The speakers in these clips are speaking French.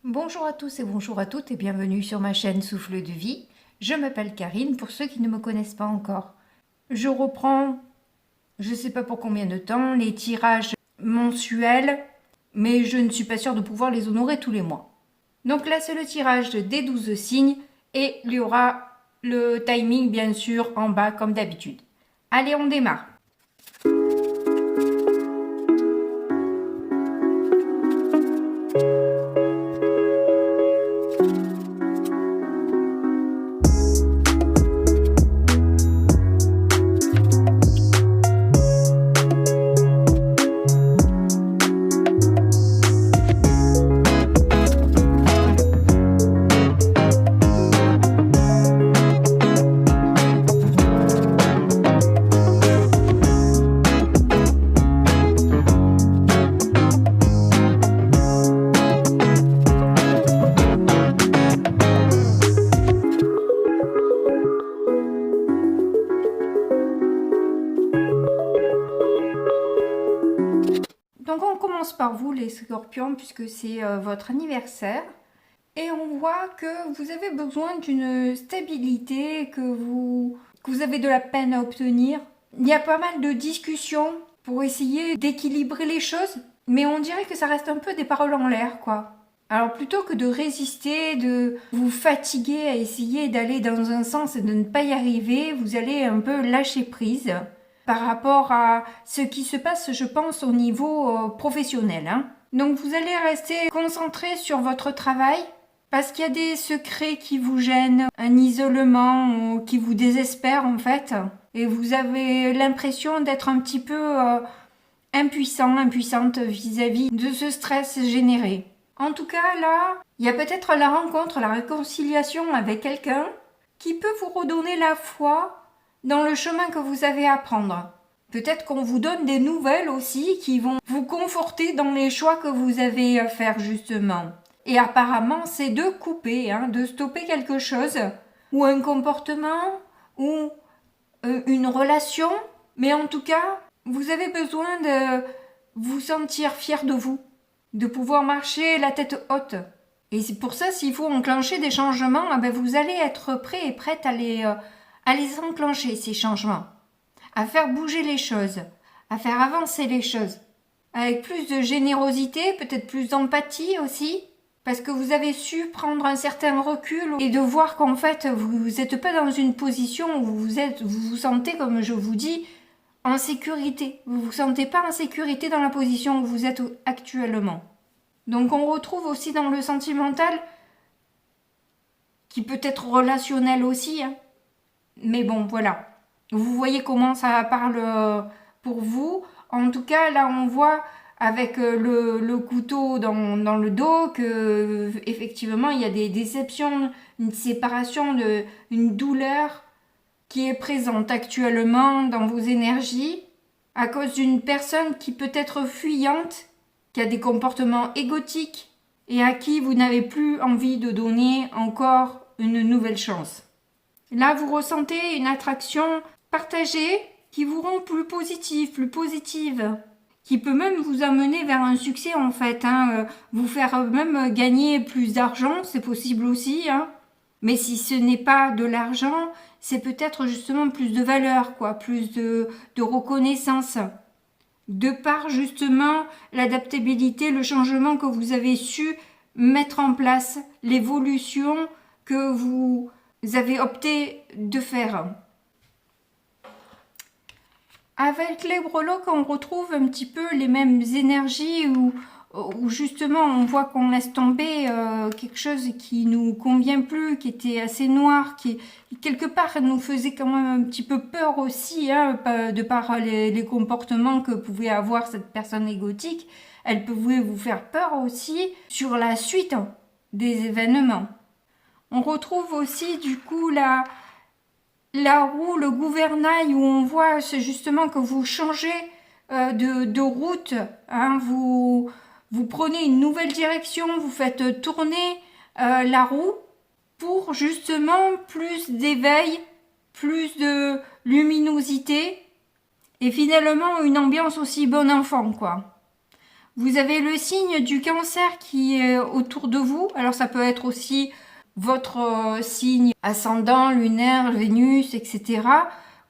Bonjour à tous et bonjour à toutes et bienvenue sur ma chaîne Souffle de Vie. Je m'appelle Karine pour ceux qui ne me connaissent pas encore. Je reprends, je ne sais pas pour combien de temps, les tirages mensuels, mais je ne suis pas sûre de pouvoir les honorer tous les mois. Donc là c'est le tirage des 12 signes et il y aura le timing bien sûr en bas comme d'habitude. Allez, on démarre. Donc on commence par vous les scorpions puisque c'est votre anniversaire. Et on voit que vous avez besoin d'une stabilité, que vous avez de la peine à obtenir. Il y a pas mal de discussions pour essayer d'équilibrer les choses, mais on dirait que ça reste un peu des paroles en l'air, quoi. Alors plutôt que de résister, de vous fatiguer à essayer d'aller dans un sens et de ne pas y arriver, vous allez un peu lâcher prise par rapport à ce qui se passe, je pense, au niveau professionnel. Donc vous allez rester concentré sur votre travail, parce qu'il y a des secrets qui vous gênent, un isolement qui vous désespère en fait. Et vous avez l'impression d'être un petit peu impuissante vis-à-vis de ce stress généré. En tout cas, là, il y a peut-être la rencontre, la réconciliation avec quelqu'un qui peut vous redonner la foi dans le chemin que vous avez à prendre. Peut-être qu'on vous donne des nouvelles aussi qui vont vous conforter dans les choix que vous avez à faire justement. Et apparemment, c'est de couper, de stopper quelque chose, ou un comportement, ou une relation. Mais en tout cas, vous avez besoin de vous sentir fier de vous, de pouvoir marcher la tête haute. Et c'est pour ça, s'il faut enclencher des changements, vous allez être prêt et prête à les enclencher, ces changements. À faire bouger les choses, à faire avancer les choses. Avec plus de générosité, peut-être plus d'empathie aussi. Parce que vous avez su prendre un certain recul et de voir qu'en fait, vous n'êtes pas dans une position où vous vous sentez, comme je vous dis, en sécurité. Vous vous sentez pas en sécurité dans la position où vous êtes actuellement. Donc on retrouve aussi dans le sentimental, qui peut être relationnel aussi. Mais bon, voilà. Vous voyez comment ça parle pour vous. En tout cas, là, on voit avec le couteau dans le dos que effectivement il y a des déceptions, une séparation, une douleur qui est présente actuellement dans vos énergies à cause d'une personne qui peut être fuyante, qui a des comportements égotiques et à qui vous n'avez plus envie de donner encore une nouvelle chance. Là, vous ressentez une attraction partagée qui vous rend plus positive, qui peut même vous amener vers un succès en fait, vous faire même gagner plus d'argent, c'est possible aussi, mais si ce n'est pas de l'argent, c'est peut-être justement plus de valeur, quoi, plus de reconnaissance, de par justement l'adaptabilité, le changement que vous avez su mettre en place, l'évolution que vous avez opté de faire. Avec les breloques, on retrouve un petit peu les mêmes énergies où justement on voit qu'on laisse tomber quelque chose qui nous convient plus, qui était assez noir, qui quelque part nous faisait quand même un petit peu peur aussi, de par les comportements que pouvait avoir cette personne égotique. Elle pouvait vous faire peur aussi sur la suite des événements. On retrouve aussi du coup la roue, le gouvernail où on voit c'est justement que vous changez de route, vous prenez une nouvelle direction, vous faites tourner la roue pour justement plus d'éveil, plus de luminosité et finalement une ambiance aussi bon enfant, quoi. Vous avez le signe du Cancer qui est autour de vous. Alors ça peut être aussi votre signe ascendant, lunaire, Vénus, etc.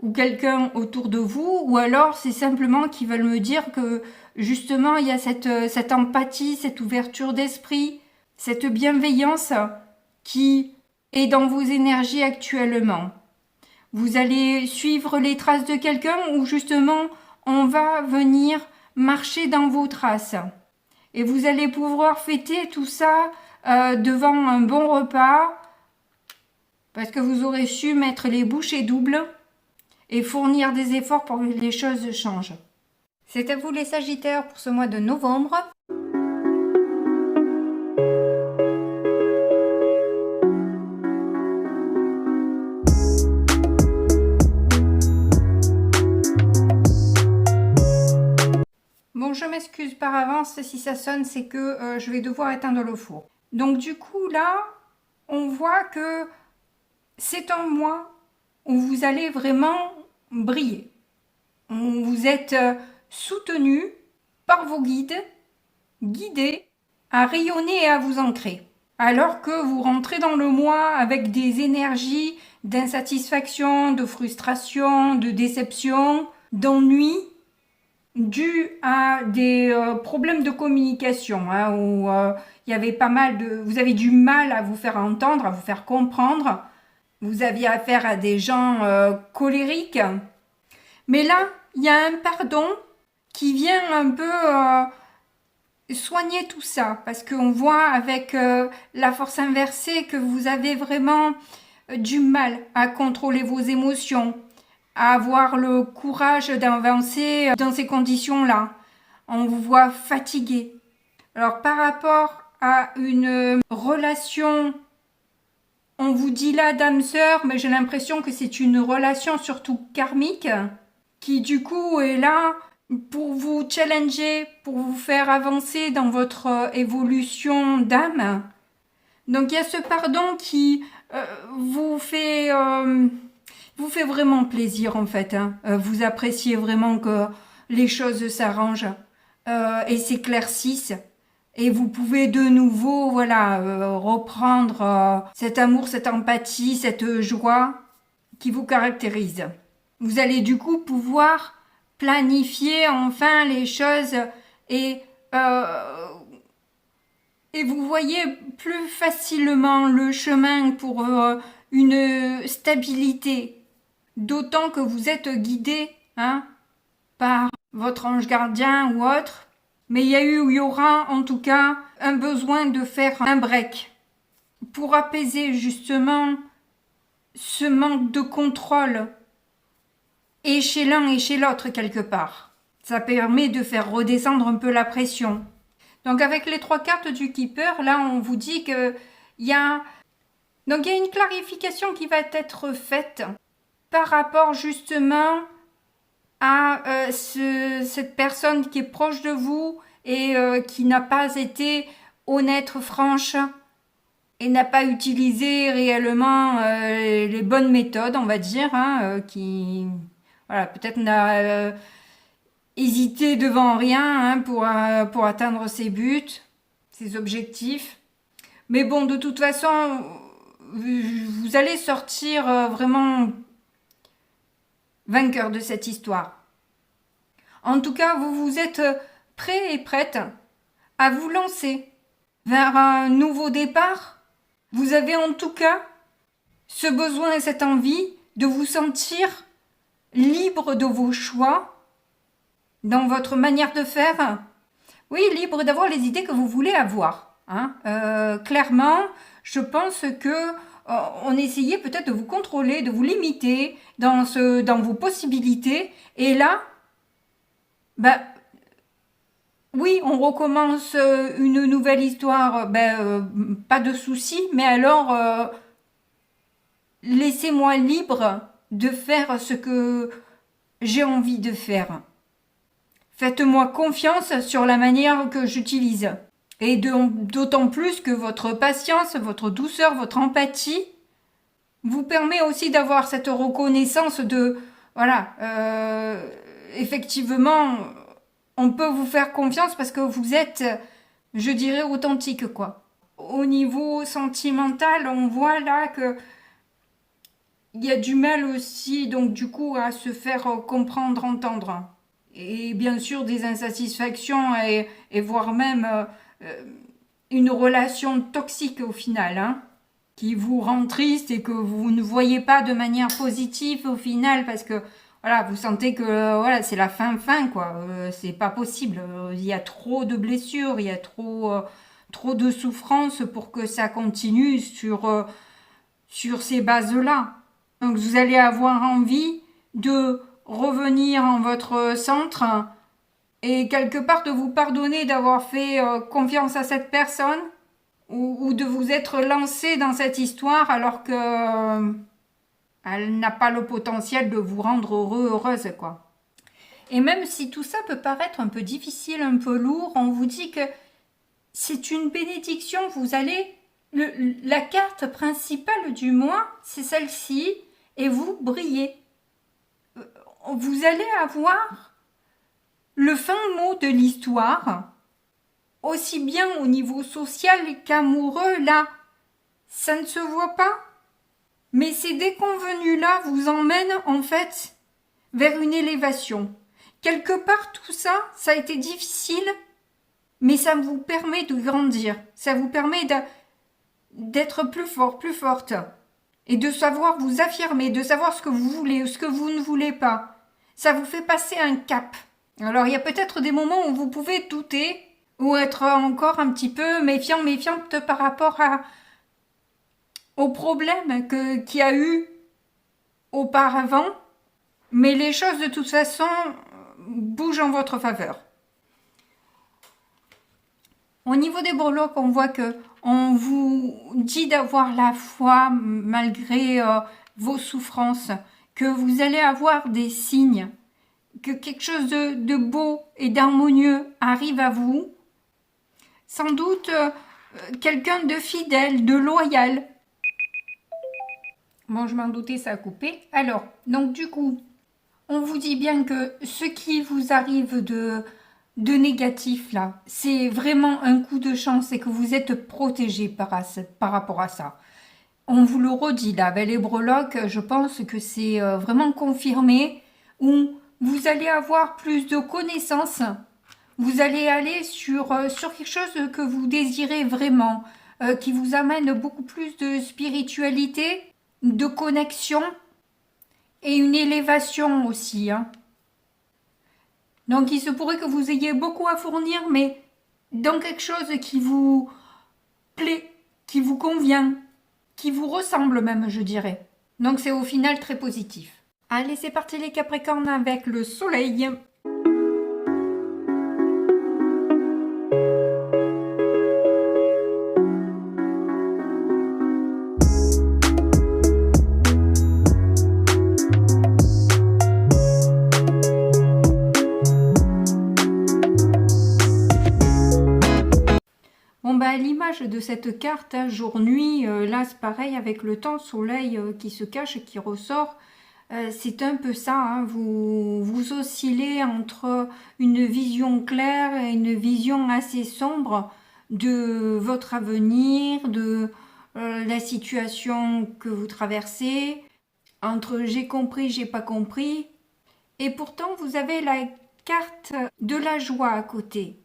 Ou quelqu'un autour de vous. Ou alors c'est simplement qu'ils veulent me dire que justement il y a cette empathie, cette ouverture d'esprit, cette bienveillance qui est dans vos énergies actuellement. Vous allez suivre les traces de quelqu'un ou justement on va venir marcher dans vos traces. Et vous allez pouvoir fêter tout ça devant un bon repas parce que vous aurez su mettre les bouchées doubles et fournir des efforts pour que les choses changent. C'est à vous les Sagittaires pour ce mois de novembre. Bon, je m'excuse par avance si ça sonne, c'est que je vais devoir éteindre le four. Donc du coup là, on voit que c'est un mois où vous allez vraiment briller. Vous êtes soutenu par vos guides, guidés à rayonner et à vous ancrer. Alors que vous rentrez dans le mois avec des énergies d'insatisfaction, de frustration, de déception, d'ennui, dû à des problèmes de communication, où il y avait pas mal de... Vous avez du mal à vous faire entendre, à vous faire comprendre. Vous aviez affaire à des gens colériques. Mais là, il y a un pardon qui vient un peu soigner tout ça. Parce qu'on voit avec la force inversée que vous avez vraiment du mal à contrôler vos émotions, à avoir le courage d'avancer dans ces conditions-là. On vous voit fatigué. Alors par rapport à une relation, on vous dit là d'âme sœur, mais j'ai l'impression que c'est une relation surtout karmique, qui du coup est là pour vous challenger, pour vous faire avancer dans votre évolution d'âme. Donc il y a ce pardon qui vous fait vraiment plaisir en fait. Vous appréciez vraiment que les choses s'arrangent et s'éclaircissent. Et vous pouvez de nouveau reprendre cet amour, cette empathie, cette joie qui vous caractérise. Vous allez du coup pouvoir planifier enfin les choses et vous voyez plus facilement le chemin pour une stabilité. D'autant que vous êtes guidé par votre ange gardien ou autre. Mais il y aura en tout cas un besoin de faire un break pour apaiser justement ce manque de contrôle et chez l'un et chez l'autre quelque part. Ça permet de faire redescendre un peu la pression. Donc avec les 3 cartes du Keeper, là on vous dit que il y a une clarification qui va être faite par rapport justement à cette personne qui est proche de vous et qui n'a pas été honnête, franche et n'a pas utilisé réellement les bonnes méthodes, on va dire, qui peut-être n'a hésité devant rien pour atteindre ses buts, ses objectifs. Mais bon, de toute façon, vous allez sortir vraiment vainqueur de cette histoire. En tout cas, vous êtes prêt et prête à vous lancer vers un nouveau départ. Vous avez en tout cas ce besoin et cette envie de vous sentir libre de vos choix dans votre manière de faire. Oui, libre d'avoir les idées que vous voulez avoir. Clairement, je pense que on essayait peut-être de vous contrôler, de vous limiter dans vos possibilités. Et là, oui, on recommence une nouvelle histoire. Pas de souci, mais alors laissez-moi libre de faire ce que j'ai envie de faire. Faites-moi confiance sur la manière que j'utilise. Et d'autant plus que votre patience, votre douceur, votre empathie vous permet aussi d'avoir cette reconnaissance de, effectivement, on peut vous faire confiance parce que vous êtes, je dirais, authentique, quoi. Au niveau sentimental, on voit là que il y a du mal aussi, donc du coup, à se faire comprendre, entendre. Et bien sûr, des insatisfactions et voire même une relation toxique au final, hein, qui vous rend triste et que vous ne voyez pas de manière positive au final parce que voilà, vous sentez que voilà, c'est la fin quoi. C'est pas possible. Il y a trop de blessures, il y a trop de souffrances pour que ça continue sur ces bases-là. Donc vous allez avoir envie de revenir en votre centre et quelque part de vous pardonner d'avoir fait confiance à cette personne ou de vous être lancé dans cette histoire alors que elle n'a pas le potentiel de vous rendre heureux, heureuse, quoi. Et même si tout ça peut paraître un peu difficile, un peu lourd, on vous dit que c'est une bénédiction. Vous allez, la carte principale du mois, c'est celle-ci, et vous brillez. Vous allez avoir le fin mot de l'histoire, aussi bien au niveau social qu'amoureux, là, ça ne se voit pas. Mais ces déconvenus-là vous emmènent en fait vers une élévation. Quelque part, tout ça, ça a été difficile, mais ça vous permet de grandir. Ça vous permet d'être plus fort, plus forte. Et de savoir vous affirmer, de savoir ce que vous voulez ou ce que vous ne voulez pas. Ça vous fait passer un cap. Alors, il y a peut-être des moments où vous pouvez douter ou être encore un petit peu méfiante par rapport aux problèmes qu'il y a eu auparavant, mais les choses de toute façon bougent en votre faveur. Au niveau des breloques, on voit que on vous dit d'avoir la foi malgré vos souffrances, que vous allez avoir des signes, que quelque chose de beau et d'harmonieux arrive à vous. Sans doute quelqu'un de fidèle, de loyal. Bon, je m'en doutais, ça a coupé. Alors, donc du coup, on vous dit bien que ce qui vous arrive de négatif là, c'est vraiment un coup de chance et que vous êtes protégé par rapport à ça. On vous le redit là, avec les breloques, je pense que c'est vraiment confirmé, où vous allez avoir plus de connaissances, vous allez aller sur quelque chose que vous désirez vraiment, qui vous amène beaucoup plus de spiritualité, de connexion et une élévation aussi, hein. Donc il se pourrait que vous ayez beaucoup à fournir, mais dans quelque chose qui vous plaît, qui vous convient, qui vous ressemble même, je dirais. Donc c'est au final très positif. Allez, c'est parti les Capricornes avec le soleil. À l'image de cette carte, hein, jour-nuit, là c'est pareil avec le temps, soleil qui se cache, qui ressort, c'est un peu ça, hein, vous oscillez entre une vision claire et une vision assez sombre de votre avenir, de la situation que vous traversez, entre j'ai compris, j'ai pas compris, et pourtant vous avez la carte de la joie à côté.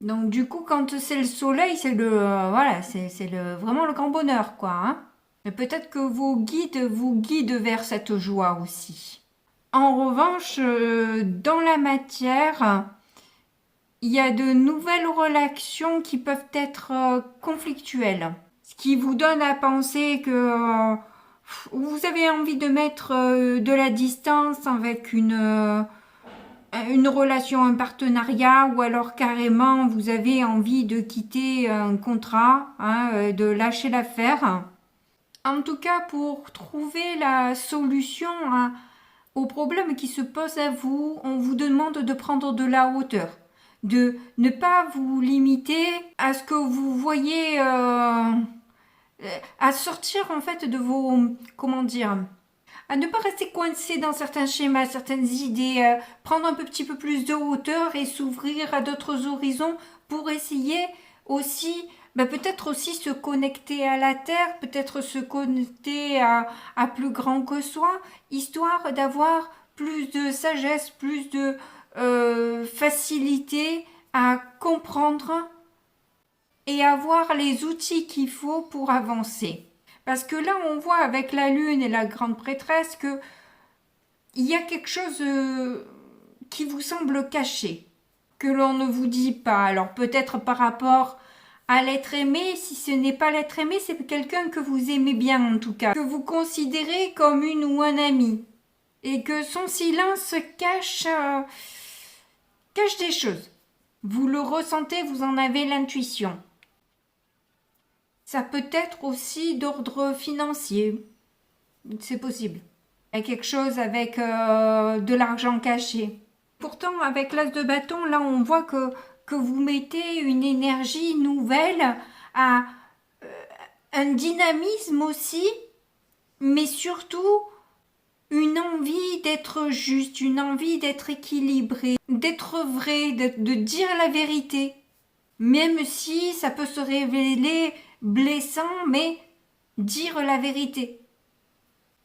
Donc du coup, quand c'est le soleil, c'est voilà, c'est vraiment le grand bonheur, quoi, hein. Et peut-être que vos guides vous guident vers cette joie aussi. En revanche, dans la matière, il y a de nouvelles relations qui peuvent être conflictuelles. Ce qui vous donne à penser que vous avez envie de mettre de la distance avec une relation, un partenariat, ou alors carrément vous avez envie de quitter un contrat, hein, de lâcher l'affaire. En tout cas, pour trouver la solution au problème qui se pose à vous, on vous demande de prendre de la hauteur, de ne pas vous limiter à ce que vous voyez, à sortir en fait de vos, comment dire, À ne pas rester coincé dans certains schémas, certaines idées, prendre un petit peu plus de hauteur et s'ouvrir à d'autres horizons pour essayer aussi, peut-être aussi se connecter à la terre, peut-être se connecter à plus grand que soi, histoire d'avoir plus de sagesse, plus de facilité à comprendre et avoir les outils qu'il faut pour avancer. Parce que là, on voit avec la lune et la grande prêtresse que il y a quelque chose qui vous semble caché, que l'on ne vous dit pas. Alors peut-être par rapport à l'être aimé, si ce n'est pas l'être aimé, c'est quelqu'un que vous aimez bien en tout cas, que vous considérez comme une ou un ami, et que son silence cache des choses. Vous le ressentez, vous en avez l'intuition. Ça peut être aussi d'ordre financier, c'est possible. Il y a quelque chose avec de l'argent caché. Pourtant, avec l'as de bâton, là, on voit que vous mettez une énergie nouvelle, à un dynamisme aussi, mais surtout une envie d'être juste, une envie d'être équilibré, d'être vrai, de dire la vérité. Même si ça peut se révéler blessant, mais dire la vérité.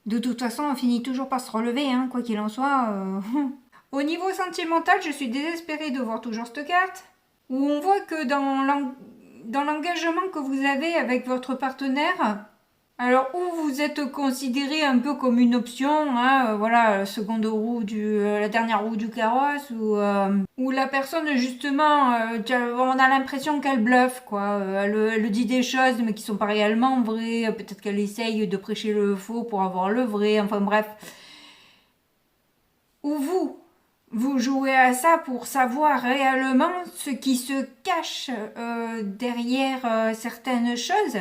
De toute façon, on finit toujours par se relever, hein, quoi qu'il en soit. Au niveau sentimental, je suis désespérée de voir toujours cette carte, où on voit que dans l'engagement que vous avez avec votre partenaire, alors où vous êtes considéré un peu comme une option, hein, voilà, la seconde roue la dernière roue du carrosse, ou la personne justement, on a l'impression qu'elle bluffe, quoi. Elle dit des choses mais qui sont pas réellement vraies. Peut-être qu'elle essaye de prêcher le faux pour avoir le vrai. Enfin bref. Ou vous jouez à ça pour savoir réellement ce qui se cache derrière certaines choses.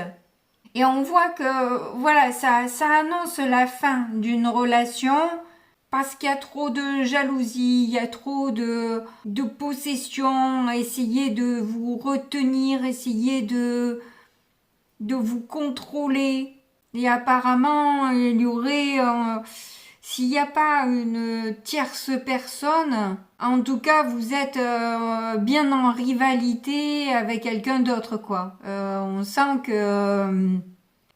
Et on voit que voilà, ça annonce la fin d'une relation parce qu'il y a trop de jalousie, il y a trop de possession, essayer de vous retenir, essayer de vous contrôler. Et apparemment, il y aurait, s'il n'y a pas une tierce personne, en tout cas, vous êtes bien en rivalité avec quelqu'un d'autre, quoi. On sent que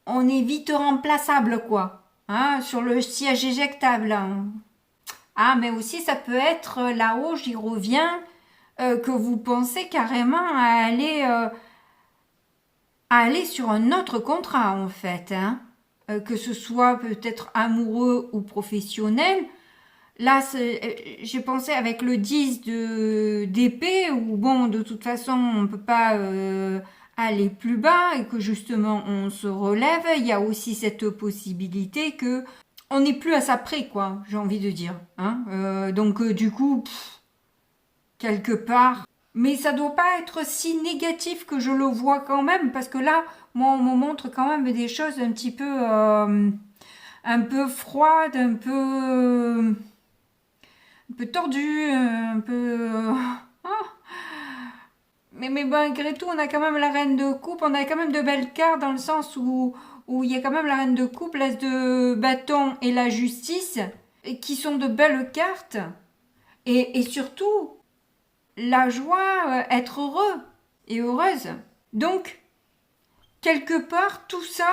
on est vite remplaçable, quoi. Hein, sur le siège éjectable. Hein. Ah, mais aussi, ça peut être là-haut, j'y reviens, que vous pensez carrément à aller sur un autre contrat, en fait. Hein. Que ce soit peut-être amoureux ou professionnel. Là, j'ai pensé avec le 10 d'épée, où bon, de toute façon, on ne peut pas aller plus bas et que justement on se relève. Il y a aussi cette possibilité que on n'est plus à sa près, quoi, j'ai envie de dire. Hein. Donc, du coup, quelque part. Mais ça doit pas être si négatif que je le vois quand même, parce que là, moi, on me montre quand même des choses un peu froides, un peu tordu, un peu... Mais malgré tout, on a quand même la reine de coupe, on a quand même de belles cartes dans le sens où il y a quand même la reine de coupe, l'as de bâton et la justice, et qui sont de belles cartes. Et surtout, la joie, être heureux et heureuse. Donc, quelque part, tout ça,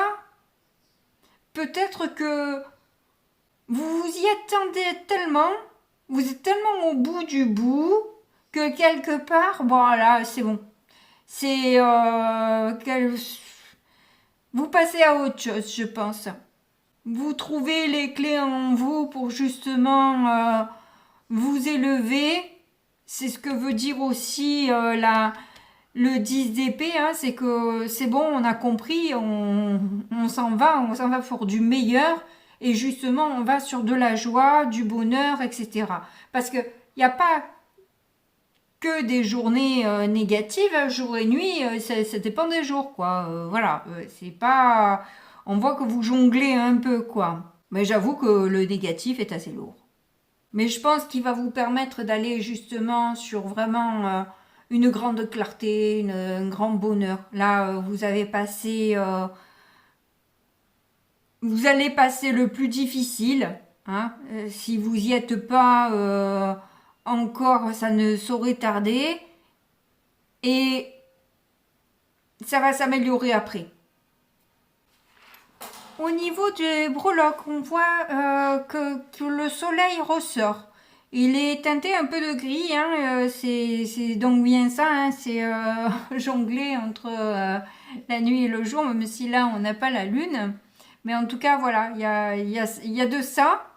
peut-être que vous vous y attendez tellement, vous êtes tellement au bout du bout, que quelque part, voilà, c'est bon. C'est vous passez à autre chose, je pense. Vous trouvez les clés en vous pour justement vous élever. C'est ce que veut dire aussi le 10 d'épée, hein, c'est que c'est bon, on a compris, on s'en va pour du meilleur. Et justement, on va sur de la joie, du bonheur, etc. Parce qu'il n'y a pas que des journées négatives, jour et nuit, ça dépend des jours, quoi. Voilà, c'est pas... On voit que vous jonglez un peu, quoi. Mais j'avoue que le négatif est assez lourd. Mais je pense qu'il va vous permettre d'aller justement sur vraiment une grande clarté, un grand bonheur. Là, vous avez passé vous allez passer le plus difficile. Hein. Si vous y êtes pas encore, ça ne saurait tarder. Et ça va s'améliorer après. Au niveau des breloques, on voit que le soleil ressort. Il est teinté un peu de gris, hein, c'est donc bien ça, hein, c'est jongler entre la nuit et le jour, même si là on n'a pas la lune. Mais en tout cas, voilà, il y a de ça.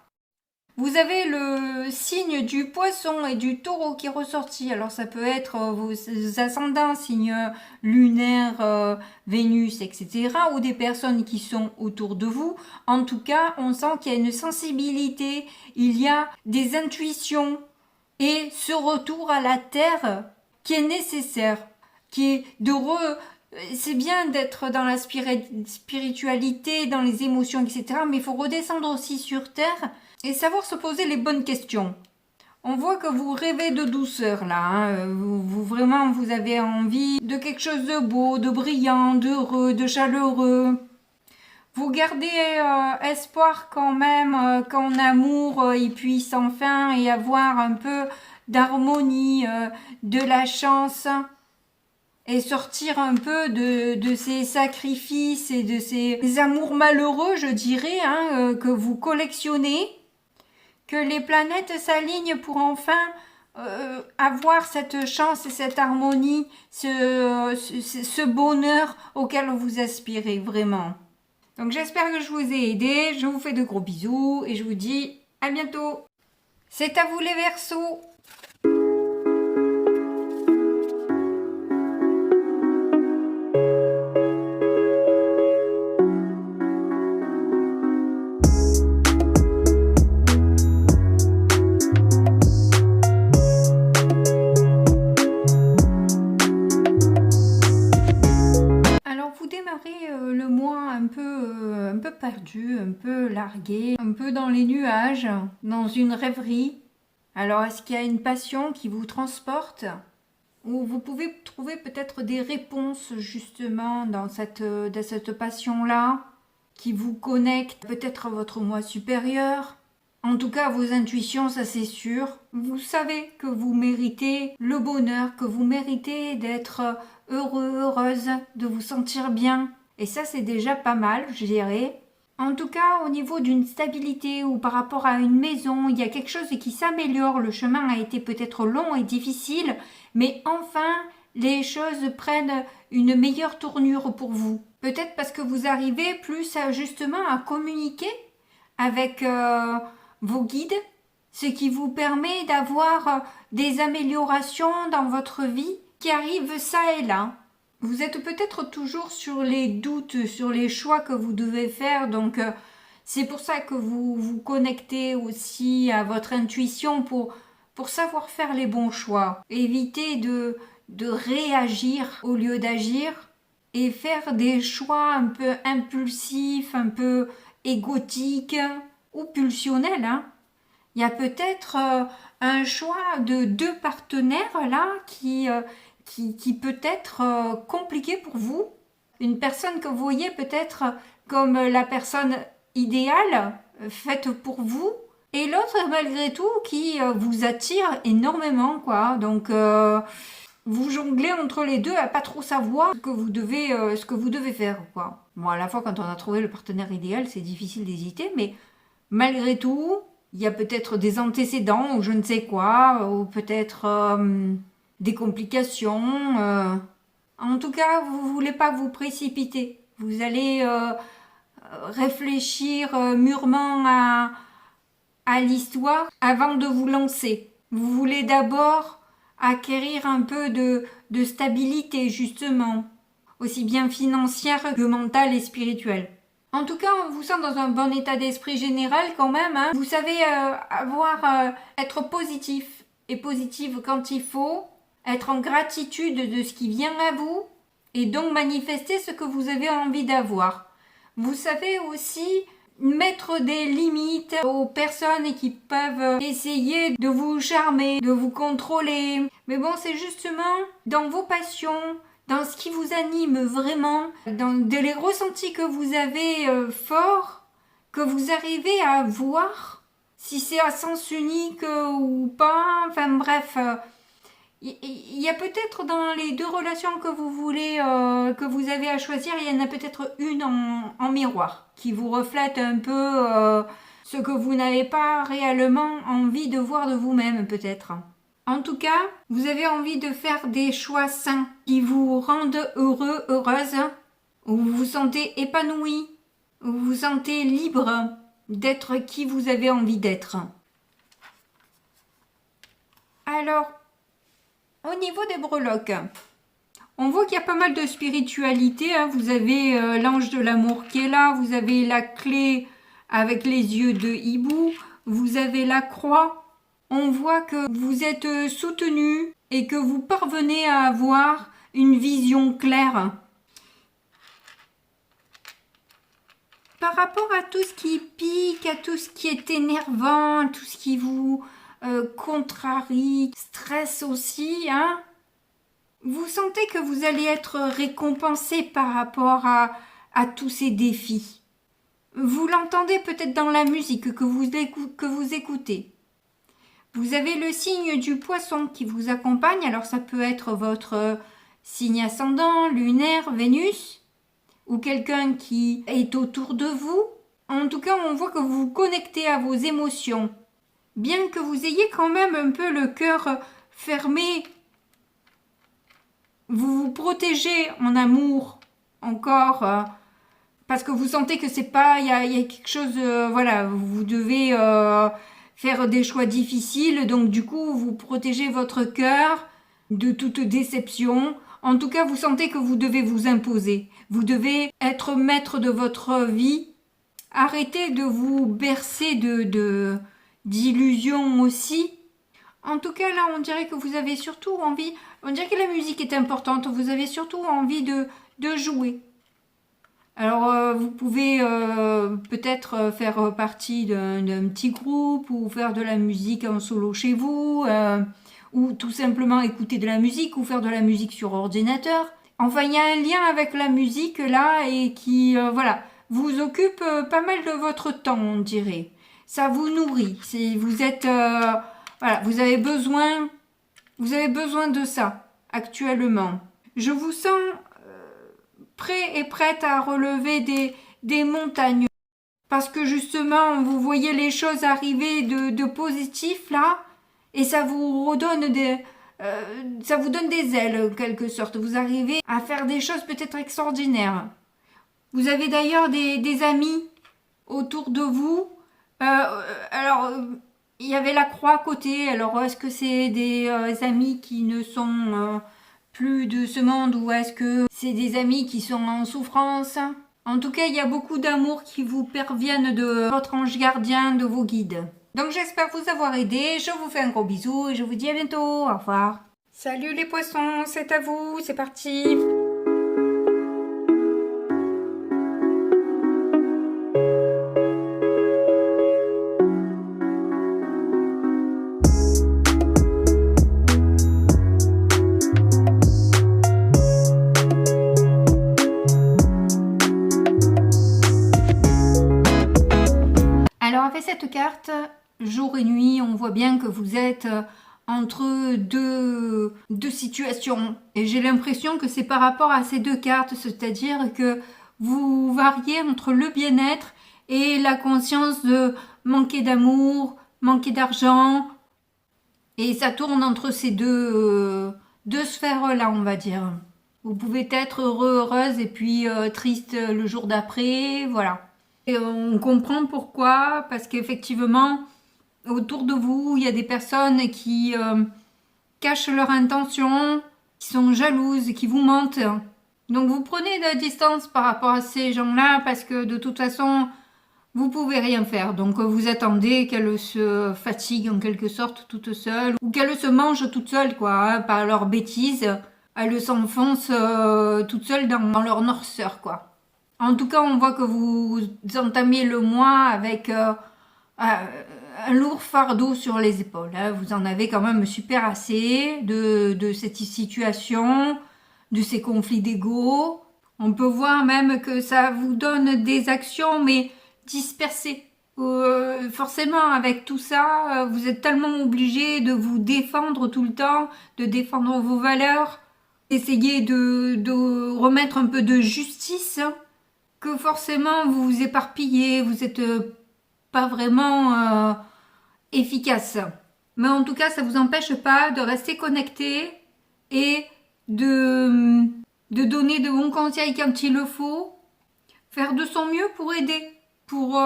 Vous avez le signe du poisson et du taureau qui est ressorti. Alors ça peut être vos ascendants, signes lunaires, Vénus, etc. ou des personnes qui sont autour de vous. En tout cas, on sent qu'il y a une sensibilité, il y a des intuitions et ce retour à la terre qui est nécessaire, qui est c'est bien d'être dans la spiritualité, dans les émotions, etc. Mais il faut redescendre aussi sur terre et savoir se poser les bonnes questions. On voit que vous rêvez de douceur là, hein. Vraiment vous avez envie de quelque chose de beau, de brillant, d'heureux, de chaleureux. Vous gardez espoir quand même qu'en amour il puisse enfin y avoir un peu d'harmonie, de la chance et sortir un peu de ces sacrifices et de ces amours malheureux, je dirais, hein, que vous collectionnez. Que les planètes s'alignent pour enfin avoir cette chance et cette harmonie, ce bonheur auquel vous aspirez vraiment. Donc j'espère que je vous ai aidé, je vous fais de gros bisous et je vous dis à bientôt. C'est à vous les Verseaux. Le mois un peu perdu, un peu largué, un peu dans les nuages, dans une rêverie. Alors, est-ce qu'il y a une passion qui vous transporte? Ou vous pouvez trouver peut-être des réponses justement dans cette passion-là, qui vous connecte peut-être à votre moi supérieur. En tout cas, vos intuitions, ça c'est sûr. Vous savez que vous méritez le bonheur, que vous méritez d'être heureux, heureuse, de vous sentir bien. Et ça, c'est déjà pas mal, je dirais. En tout cas, au niveau d'une stabilité ou par rapport à une maison, il y a quelque chose qui s'améliore. Le chemin a été peut-être long et difficile, mais enfin, les choses prennent une meilleure tournure pour vous. Peut-être parce que vous arrivez plus justement à communiquer avec vos guides, ce qui vous permet d'avoir des améliorations dans votre vie qui arrivent ça et là. Vous êtes peut-être toujours sur les doutes, sur les choix que vous devez faire, donc c'est pour ça que vous vous connectez aussi à votre intuition pour savoir faire les bons choix. Éviter de réagir au lieu d'agir et faire des choix un peu impulsifs, un peu égotiques ou pulsionnels. Hein. Il y a peut-être un choix de deux partenaires là qui peut être compliqué pour vous. Une personne que vous voyez peut-être comme la personne idéale, faite pour vous, et l'autre malgré tout qui vous attire énormément, quoi. Donc vous jonglez entre les deux à pas trop savoir ce que vous devez faire, quoi. Bon, à la fois quand on a trouvé le partenaire idéal, c'est difficile d'hésiter, mais malgré tout, il y a peut-être des antécédents ou je ne sais quoi, ou peut-être des complications. En tout cas, vous voulez pas vous précipiter. Vous allez réfléchir mûrement à l'histoire avant de vous lancer. Vous voulez d'abord acquérir un peu de stabilité, justement, aussi bien financière que mentale et spirituelle. En tout cas, on vous sent dans un bon état d'esprit général quand même. Hein. Vous savez être positif et positive quand il faut, être en gratitude de ce qui vient à vous et donc manifester ce que vous avez envie d'avoir. Vous savez aussi mettre des limites aux personnes qui peuvent essayer de vous charmer, de vous contrôler. Mais bon, c'est justement dans vos passions, dans ce qui vous anime vraiment, dans les ressentis que vous avez forts, que vous arrivez à voir, si c'est à sens unique ou pas, enfin bref, il y a peut-être dans les deux relations que vous voulez, que vous avez à choisir, il y en a peut-être une en miroir, qui vous reflète un peu ce que vous n'avez pas réellement envie de voir de vous-même peut-être. En tout cas, vous avez envie de faire des choix sains qui vous rendent heureux, heureuse, où vous vous sentez épanoui, où vous vous sentez libre d'être qui vous avez envie d'être. Alors, au niveau des breloques, on voit qu'il y a pas mal de spiritualité. Hein. Vous avez l'ange de l'amour qui est là, vous avez la clé avec les yeux de hibou, vous avez la croix. On voit que vous êtes soutenu et que vous parvenez à avoir une vision claire. Par rapport à tout ce qui pique, à tout ce qui est énervant, tout ce qui vous contrarie, stresse aussi, hein, vous sentez que vous allez être récompensé par rapport à tous ces défis. Vous l'entendez peut-être dans la musique que vous écoutez. Vous avez le signe du poisson qui vous accompagne, alors ça peut être votre signe ascendant, lunaire, Vénus, ou quelqu'un qui est autour de vous. En tout cas, on voit que vous vous connectez à vos émotions. Bien que vous ayez quand même un peu le cœur fermé, vous vous protégez en amour encore, parce que vous sentez que c'est pas, il y a quelque chose, voilà, vous devez faire des choix difficiles, donc du coup vous protégez votre cœur de toute déception. En tout cas, vous sentez que vous devez vous imposer, vous devez être maître de votre vie, arrêtez de vous bercer d'illusions aussi. En tout cas, là, on dirait que vous avez surtout envie, on dirait que la musique est importante, vous avez surtout envie de jouer. Alors, vous pouvez peut-être faire partie d'un petit groupe ou faire de la musique en solo chez vous, ou tout simplement écouter de la musique ou faire de la musique sur ordinateur. Enfin, il y a un lien avec la musique là et qui, voilà, vous occupe pas mal de votre temps, on dirait. Ça vous nourrit. Vous êtes, voilà, vous avez besoin de ça actuellement. Je vous sens prêt et prête à relever des montagnes. Parce que justement, vous voyez les choses arriver de positif là, et ça vous redonne ça vous donne des ailes en quelque sorte. Vous arrivez à faire des choses peut-être extraordinaires. Vous avez d'ailleurs des amis autour de vous. Alors, il y avait la croix à côté. Alors, est-ce que c'est des amis qui ne sont plus de ce monde ou est-ce que c'est des amis qui sont en souffrance? En tout cas, il y a beaucoup d'amour qui vous perviennent de votre ange gardien, de vos guides. Donc j'espère vous avoir aidé, je vous fais un gros bisou et je vous dis à bientôt, au revoir. Salut les poissons, c'est à vous, c'est parti. Alors avec cette carte, jour et nuit, on voit bien que vous êtes entre deux situations. Et j'ai l'impression que c'est par rapport à ces deux cartes, c'est-à-dire que vous variez entre le bien-être et la conscience de manquer d'amour, manquer d'argent. Et ça tourne entre ces deux sphères-là, on va dire. Vous pouvez être heureux, heureuse et puis triste le jour d'après, voilà. Et on comprend pourquoi, parce qu'effectivement, autour de vous, il y a des personnes qui cachent leur intention, qui sont jalouses, qui vous mentent. Donc vous prenez de la distance par rapport à ces gens-là, parce que de toute façon, vous pouvez rien faire. Donc vous attendez qu'elles se fatiguent en quelque sorte toute seule, ou qu'elles se mangent toutes seules, quoi, hein, par leurs bêtises. Elles s'enfoncent toutes seules dans leur noirceur, quoi. En tout cas, on voit que vous entamez le mois avec un lourd fardeau sur les épaules. Hein. Vous en avez quand même super assez de cette situation, de ces conflits d'ego. On peut voir même que ça vous donne des actions, mais dispersé. Forcément, avec tout ça, vous êtes tellement obligé de vous défendre tout le temps, de défendre vos valeurs, d'essayer de remettre un peu de justice, que forcément vous vous éparpillez, vous n'êtes pas vraiment efficace. Mais en tout cas, ça ne vous empêche pas de rester connecté et de donner de bons conseils quand il le faut, faire de son mieux pour aider, pour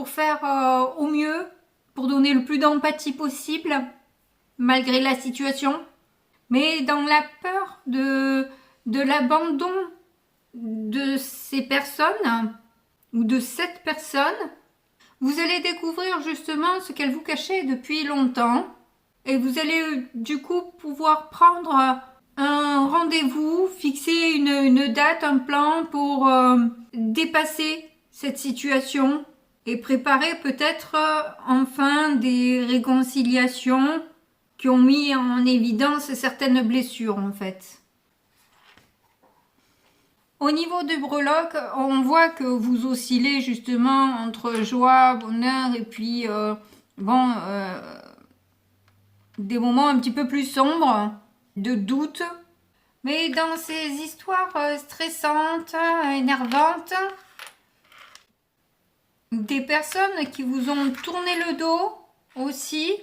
faire au mieux, pour donner le plus d'empathie possible, malgré la situation. Mais dans la peur de l'abandon de ces personnes, ou de cette personne, vous allez découvrir justement ce qu'elle vous cachait depuis longtemps. Et vous allez du coup pouvoir prendre un rendez-vous, fixer une date, un plan pour dépasser cette situation et préparer peut-être enfin des réconciliations qui ont mis en évidence certaines blessures en fait. Au niveau du breloque, on voit que vous oscillez justement entre joie, bonheur et puis des moments un petit peu plus sombres, de doute. Mais dans ces histoires stressantes, énervantes, des personnes qui vous ont tourné le dos aussi,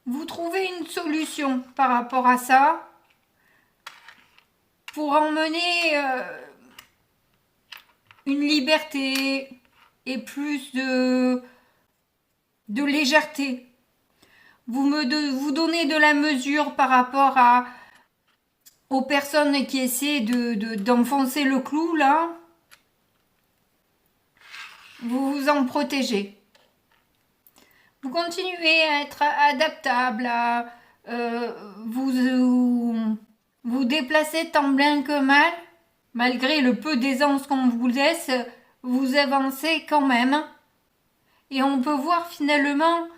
vous trouvez une solution par rapport à ça pour emmener une liberté et plus de légèreté. Vous donnez de la mesure par rapport aux personnes qui essaient d'enfoncer le clou là. Vous vous en protégez. Vous continuez à être adaptable, à vous déplacer tant bien que mal, malgré le peu d'aisance qu'on vous laisse, vous avancez quand même. Et on peut voir finalement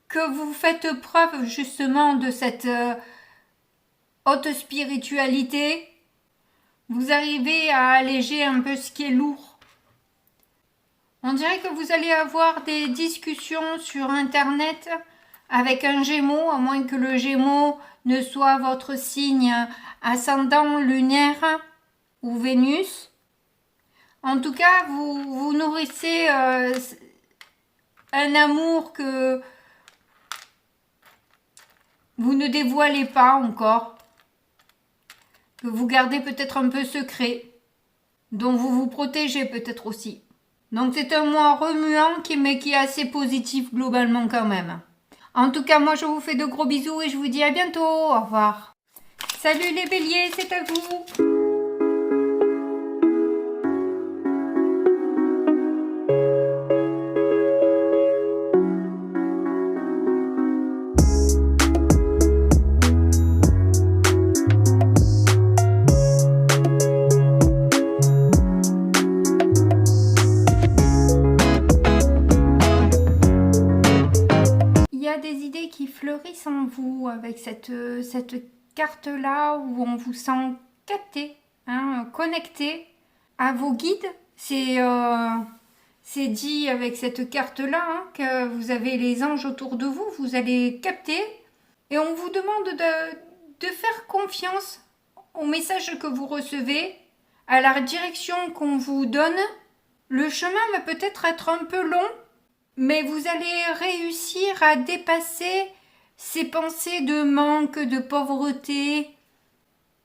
que vous faites preuve justement de cette haute spiritualité. Vous arrivez à alléger un peu ce qui est lourd. On dirait que vous allez avoir des discussions sur Internet avec un Gémeaux, à moins que le Gémeaux ne soit votre signe ascendant lunaire ou Vénus. En tout cas, vous nourrissez un amour que vous ne dévoilez pas encore, que vous gardez peut-être un peu secret, dont vous vous protégez peut-être aussi. Donc c'est un mois remuant mais qui est assez positif globalement quand même. En tout cas, moi je vous fais de gros bisous et je vous dis à bientôt. Au revoir. Salut les béliers, c'est à vous. Des idées qui fleurissent en vous avec cette carte là où on vous sent capté, connecté à vos guides. C'est dit avec cette carte là que vous avez les anges autour de vous, vous allez capter et on vous demande de faire confiance au message que vous recevez, à la direction qu'on vous donne. Le chemin va peut-être être un peu long, mais vous allez réussir à dépasser ces pensées de manque, de pauvreté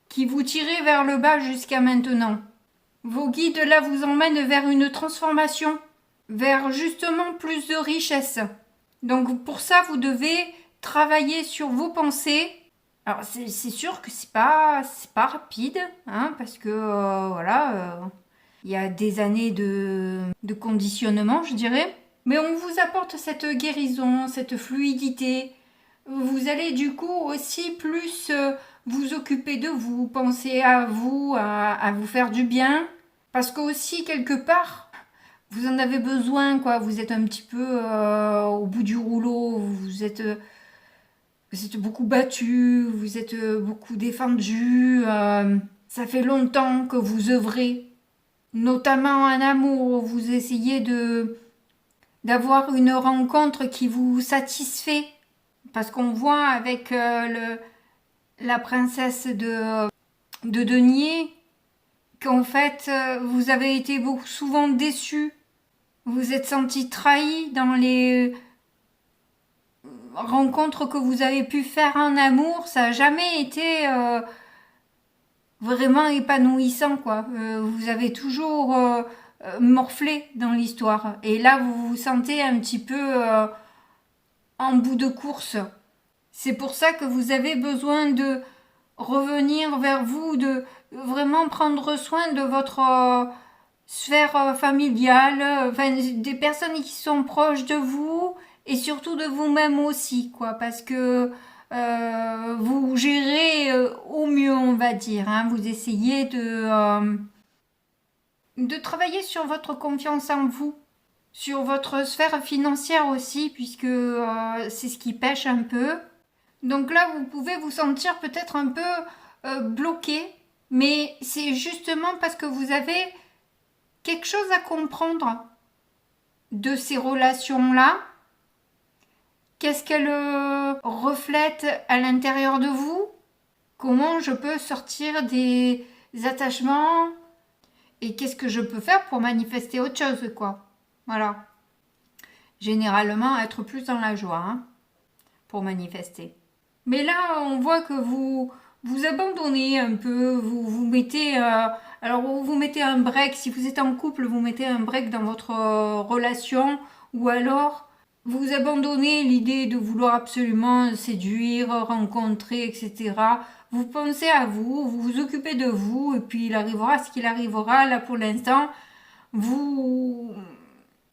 qui vous tiraient vers le bas jusqu'à maintenant. Vos guides là vous emmènent vers une transformation, vers justement plus de richesse. Donc pour ça vous devez travailler sur vos pensées. Alors c'est sûr que c'est pas rapide, parce que il y a des années de conditionnement, je dirais. Mais on vous apporte cette guérison, cette fluidité. Vous allez du coup aussi plus vous occuper de vous, penser à vous, à vous faire du bien. Parce que aussi, quelque part, vous en avez besoin, quoi. Vous êtes un petit peu au bout du rouleau, vous êtes beaucoup battu, vous êtes beaucoup défendu. Ça fait longtemps que vous œuvrez notamment en amour, vous essayez d'avoir une rencontre qui vous satisfait. Parce qu'on voit avec la princesse de denier qu'en fait, vous avez été beaucoup, souvent déçu. Vous êtes senti trahi dans les rencontres que vous avez pu faire en amour. Ça n'a jamais été vraiment épanouissant, quoi. Vous avez toujours morflé dans l'histoire. Et là, vous vous sentez un petit peu en bout de course. C'est pour ça que vous avez besoin de revenir vers vous, de vraiment prendre soin de votre sphère familiale, enfin, des personnes qui sont proches de vous et surtout de vous-même aussi, quoi, parce que vous gérez au mieux, on va dire, hein, vous essayez de travailler sur votre confiance en vous, sur votre sphère financière aussi, puisque c'est ce qui pêche un peu. Donc là, vous pouvez vous sentir peut-être un peu bloqué, mais c'est justement parce que vous avez quelque chose à comprendre de ces relations-là. Qu'est-ce qu'elles reflètent à l'intérieur de vous? Comment je peux sortir des attachements? Et qu'est-ce que je peux faire pour manifester autre chose, quoi? Voilà. Généralement, être plus dans la joie, hein, pour manifester. Mais là, on voit que vous abandonnez un peu, vous mettez... alors, vous mettez un break. Si vous êtes en couple, vous mettez un break dans votre relation. Ou alors, vous abandonnez l'idée de vouloir absolument séduire, rencontrer, etc. Vous pensez à vous, vous vous occupez de vous, et puis il arrivera ce qu'il arrivera. Là, pour l'instant, vous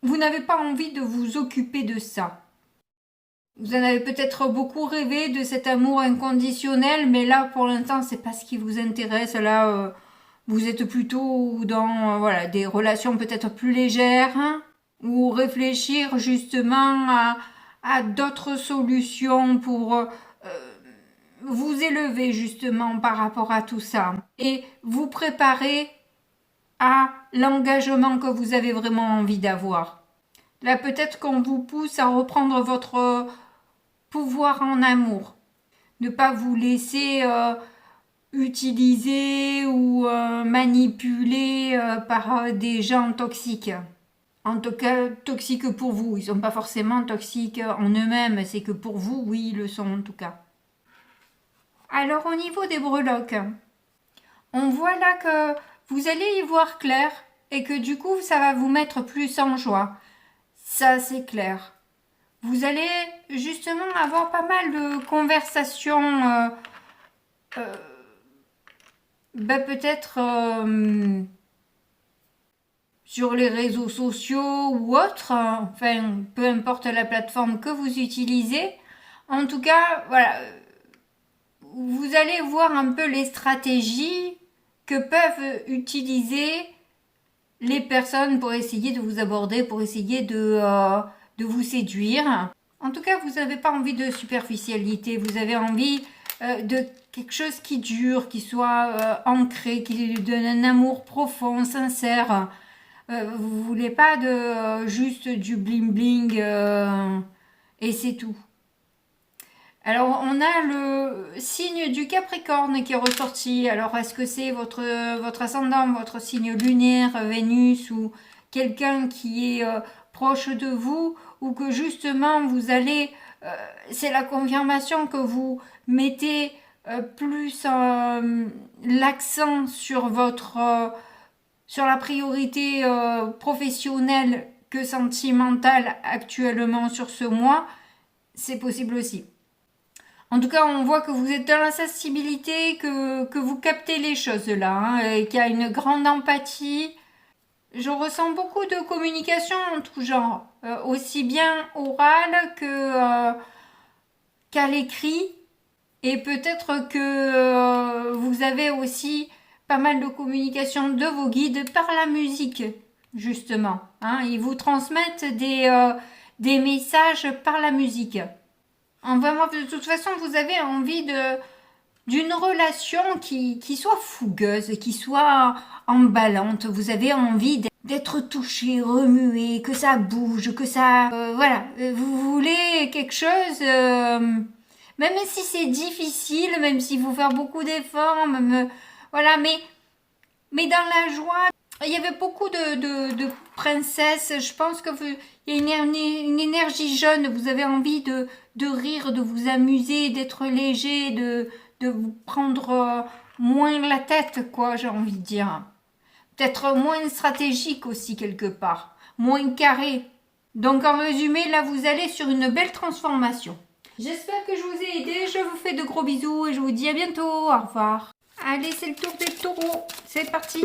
n'avez pas envie de vous occuper de ça. Vous en avez peut-être beaucoup rêvé de cet amour inconditionnel, mais là, pour l'instant, c'est pas ce qui vous intéresse. Là, vous êtes plutôt dans voilà, des relations peut-être plus légères, hein, ou réfléchir justement à d'autres solutions pour vous élever justement par rapport à tout ça et vous préparer à l'engagement que vous avez vraiment envie d'avoir. Là, peut-être qu'on vous pousse à reprendre votre pouvoir en amour. Ne pas vous laisser utiliser ou manipuler par des gens toxiques. En tout cas, toxiques pour vous. Ils ne sont pas forcément toxiques en eux-mêmes, c'est que pour vous, oui, ils le sont en tout cas. Alors, au niveau des breloques, on voit là que vous allez y voir clair et que du coup, ça va vous mettre plus en joie. Ça, c'est clair. Vous allez justement avoir pas mal de conversations, peut-être sur les réseaux sociaux ou autres, enfin, peu importe la plateforme que vous utilisez. En tout cas, voilà, vous allez voir un peu les stratégies que peuvent utiliser les personnes pour essayer de vous aborder, pour essayer de vous séduire. En tout cas, vous n'avez pas envie de superficialité, vous avez envie de quelque chose qui dure, qui soit ancré, qui lui donne un amour profond, sincère. Vous voulez pas de juste du bling bling et c'est tout. Alors, on a le signe du Capricorne qui est ressorti. Alors, est-ce que c'est votre ascendant, votre signe lunaire, Vénus, ou quelqu'un qui est proche de vous, ou que justement vous allez... c'est la confirmation que vous mettez plus l'accent sur sur la priorité professionnelle que sentimentale actuellement sur ce mois. C'est possible aussi. En tout cas, on voit que vous êtes dans la sensibilité, que vous captez les choses là, hein, et qu'il y a une grande empathie. Je ressens beaucoup de communication en tout genre, aussi bien orale qu'à l'écrit. Et peut-être que vous avez aussi pas mal de communication de vos guides par la musique, justement. Hein. Ils vous transmettent des messages par la musique. Vraiment, de toute façon, vous avez envie d'une relation qui soit fougueuse, qui soit emballante. Vous avez envie d'être touché, remué, que ça bouge, que ça... voilà, vous voulez quelque chose... même si c'est difficile, même s'il faut faire beaucoup d'efforts, voilà, mais dans la joie, il y avait beaucoup de princesses. Je pense que il y a une énergie jeune. Vous avez envie de rire, de vous amuser, d'être léger, de vous prendre moins la tête, quoi, j'ai envie de dire. Peut-être moins stratégique aussi, quelque part. Moins carré. Donc, en résumé, là, vous allez sur une belle transformation. J'espère que je vous ai aidé. Je vous fais de gros bisous et je vous dis à bientôt. Au revoir. Allez, c'est le tour des taureaux. C'est parti.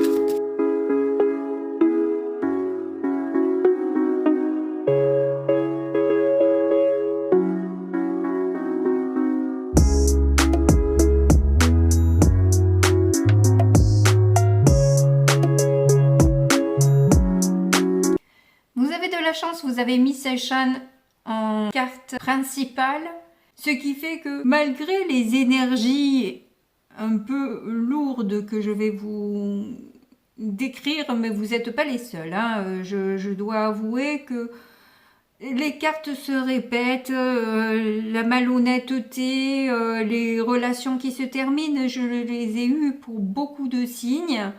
Vous avez de la chance, vous avez mis Session en carte principale, ce qui fait que malgré les énergies un peu lourdes que je vais vous décrire, mais vous n'êtes pas les seuls, hein. Je dois avouer que les cartes se répètent, la malhonnêteté, les relations qui se terminent, je les ai eues pour beaucoup de signes.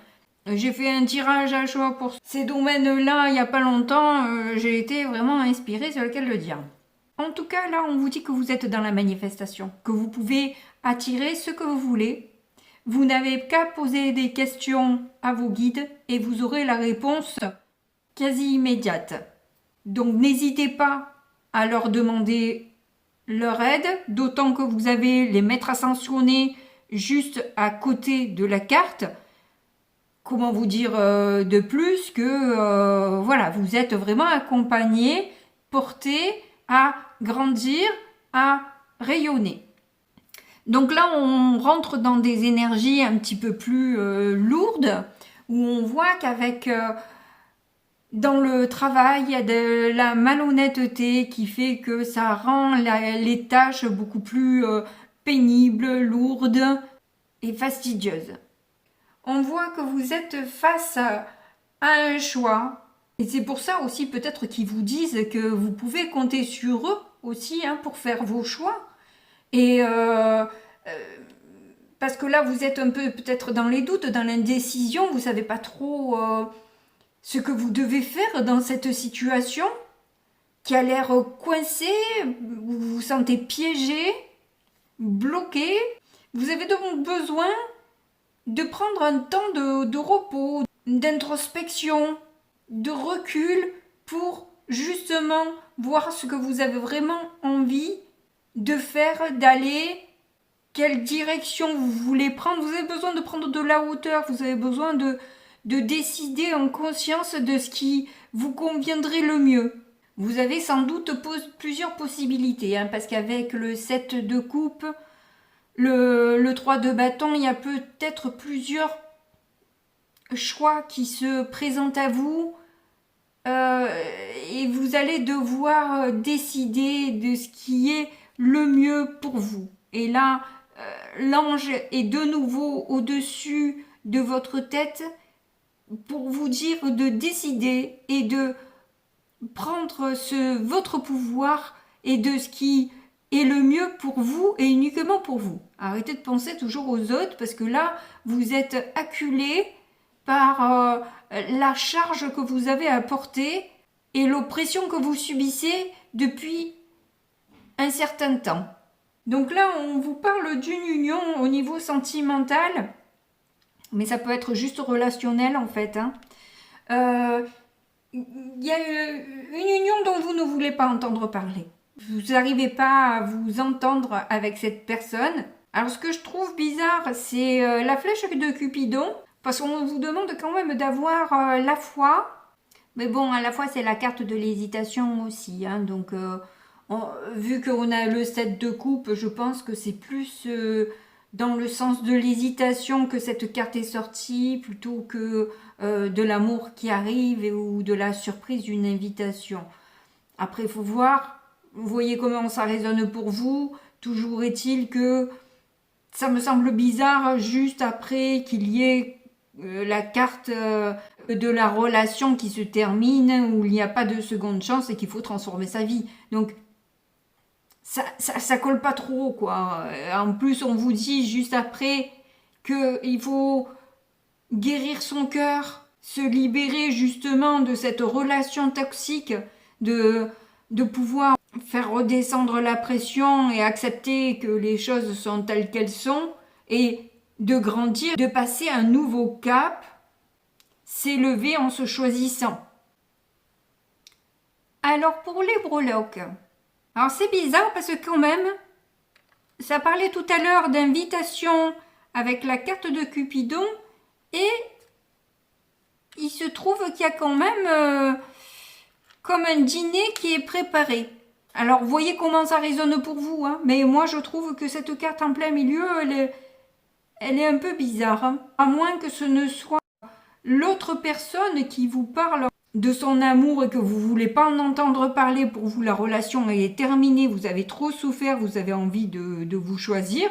J'ai fait un tirage à choix pour ces domaines-là il n'y a pas longtemps. J'ai été vraiment inspirée sur lequel le dire. En tout cas, là, on vous dit que vous êtes dans la manifestation, que vous pouvez attirer ce que vous voulez. Vous n'avez qu'à poser des questions à vos guides et vous aurez la réponse quasi immédiate. Donc, n'hésitez pas à leur demander leur aide, d'autant que vous avez les maîtres ascensionnés juste à côté de la carte. Comment vous dire de plus que voilà, vous êtes vraiment accompagné, porté à grandir, à rayonner. Donc là, on rentre dans des énergies un petit peu plus lourdes, où on voit qu'avec dans le travail, il y a de la malhonnêteté qui fait que ça rend les tâches beaucoup plus pénibles, lourdes et fastidieuses. On voit que vous êtes face à un choix. Et c'est pour ça aussi peut-être qu'ils vous disent que vous pouvez compter sur eux aussi hein, pour faire vos choix. Et parce que là, vous êtes un peu peut-être dans les doutes, dans l'indécision, vous ne savez pas trop ce que vous devez faire dans cette situation qui a l'air coincée, vous vous sentez piégé, bloqué. Vous avez donc besoin de prendre un temps de repos, d'introspection, de recul pour justement voir ce que vous avez vraiment envie de faire, d'aller, quelle direction vous voulez prendre. Vous avez besoin de prendre de la hauteur, vous avez besoin de décider en conscience de ce qui vous conviendrait le mieux. Vous avez sans doute plusieurs possibilités, hein, parce qu'avec le 7 de coupe, le 3 de bâton, il y a peut-être plusieurs choix qui se présentent à vous et vous allez devoir décider de ce qui est le mieux pour vous. Et là, l'ange est de nouveau au-dessus de votre tête pour vous dire de décider et de prendre votre pouvoir et de ce qui est le mieux pour vous et uniquement pour vous. Arrêtez de penser toujours aux autres parce que là, vous êtes acculé par la charge que vous avez à porter et l'oppression que vous subissez depuis un certain temps. Donc là, on vous parle d'une union au niveau sentimental, mais ça peut être juste relationnel en fait. Il y a une union dont vous ne voulez pas entendre parler. Vous n'arrivez pas à vous entendre avec cette personne. Alors ce que je trouve bizarre, c'est la flèche de Cupidon, parce qu'on vous demande quand même d'avoir la foi. Mais bon, à la fois c'est la carte de l'hésitation aussi. Hein, donc vu qu'on a le 7 de coupe, je pense que c'est plus dans le sens de l'hésitation que cette carte est sortie, plutôt que de l'amour qui arrive ou de la surprise d'une invitation. Après, il faut voir, vous voyez comment ça résonne pour vous. Toujours est-il que ça me semble bizarre juste après qu'il y ait la carte de la relation qui se termine, où il n'y a pas de seconde chance et qu'il faut transformer sa vie. Donc, ça colle pas trop, quoi. En plus, on vous dit juste après qu'il faut guérir son cœur, se libérer justement de cette relation toxique, de pouvoir faire redescendre la pression et accepter que les choses sont telles qu'elles sont et de grandir, de passer un nouveau cap, s'élever en se choisissant. Alors pour les breloques, alors c'est bizarre parce que quand même, ça parlait tout à l'heure d'invitation avec la carte de Cupidon et il se trouve qu'il y a quand même comme un dîner qui est préparé. Alors vous voyez comment ça résonne pour vous, hein, mais moi je trouve que cette carte en plein milieu, elle est un peu bizarre, hein, à moins que ce ne soit l'autre personne qui vous parle de son amour et que vous ne voulez pas en entendre parler. Pour vous, la relation est terminée, vous avez trop souffert, vous avez envie de vous choisir.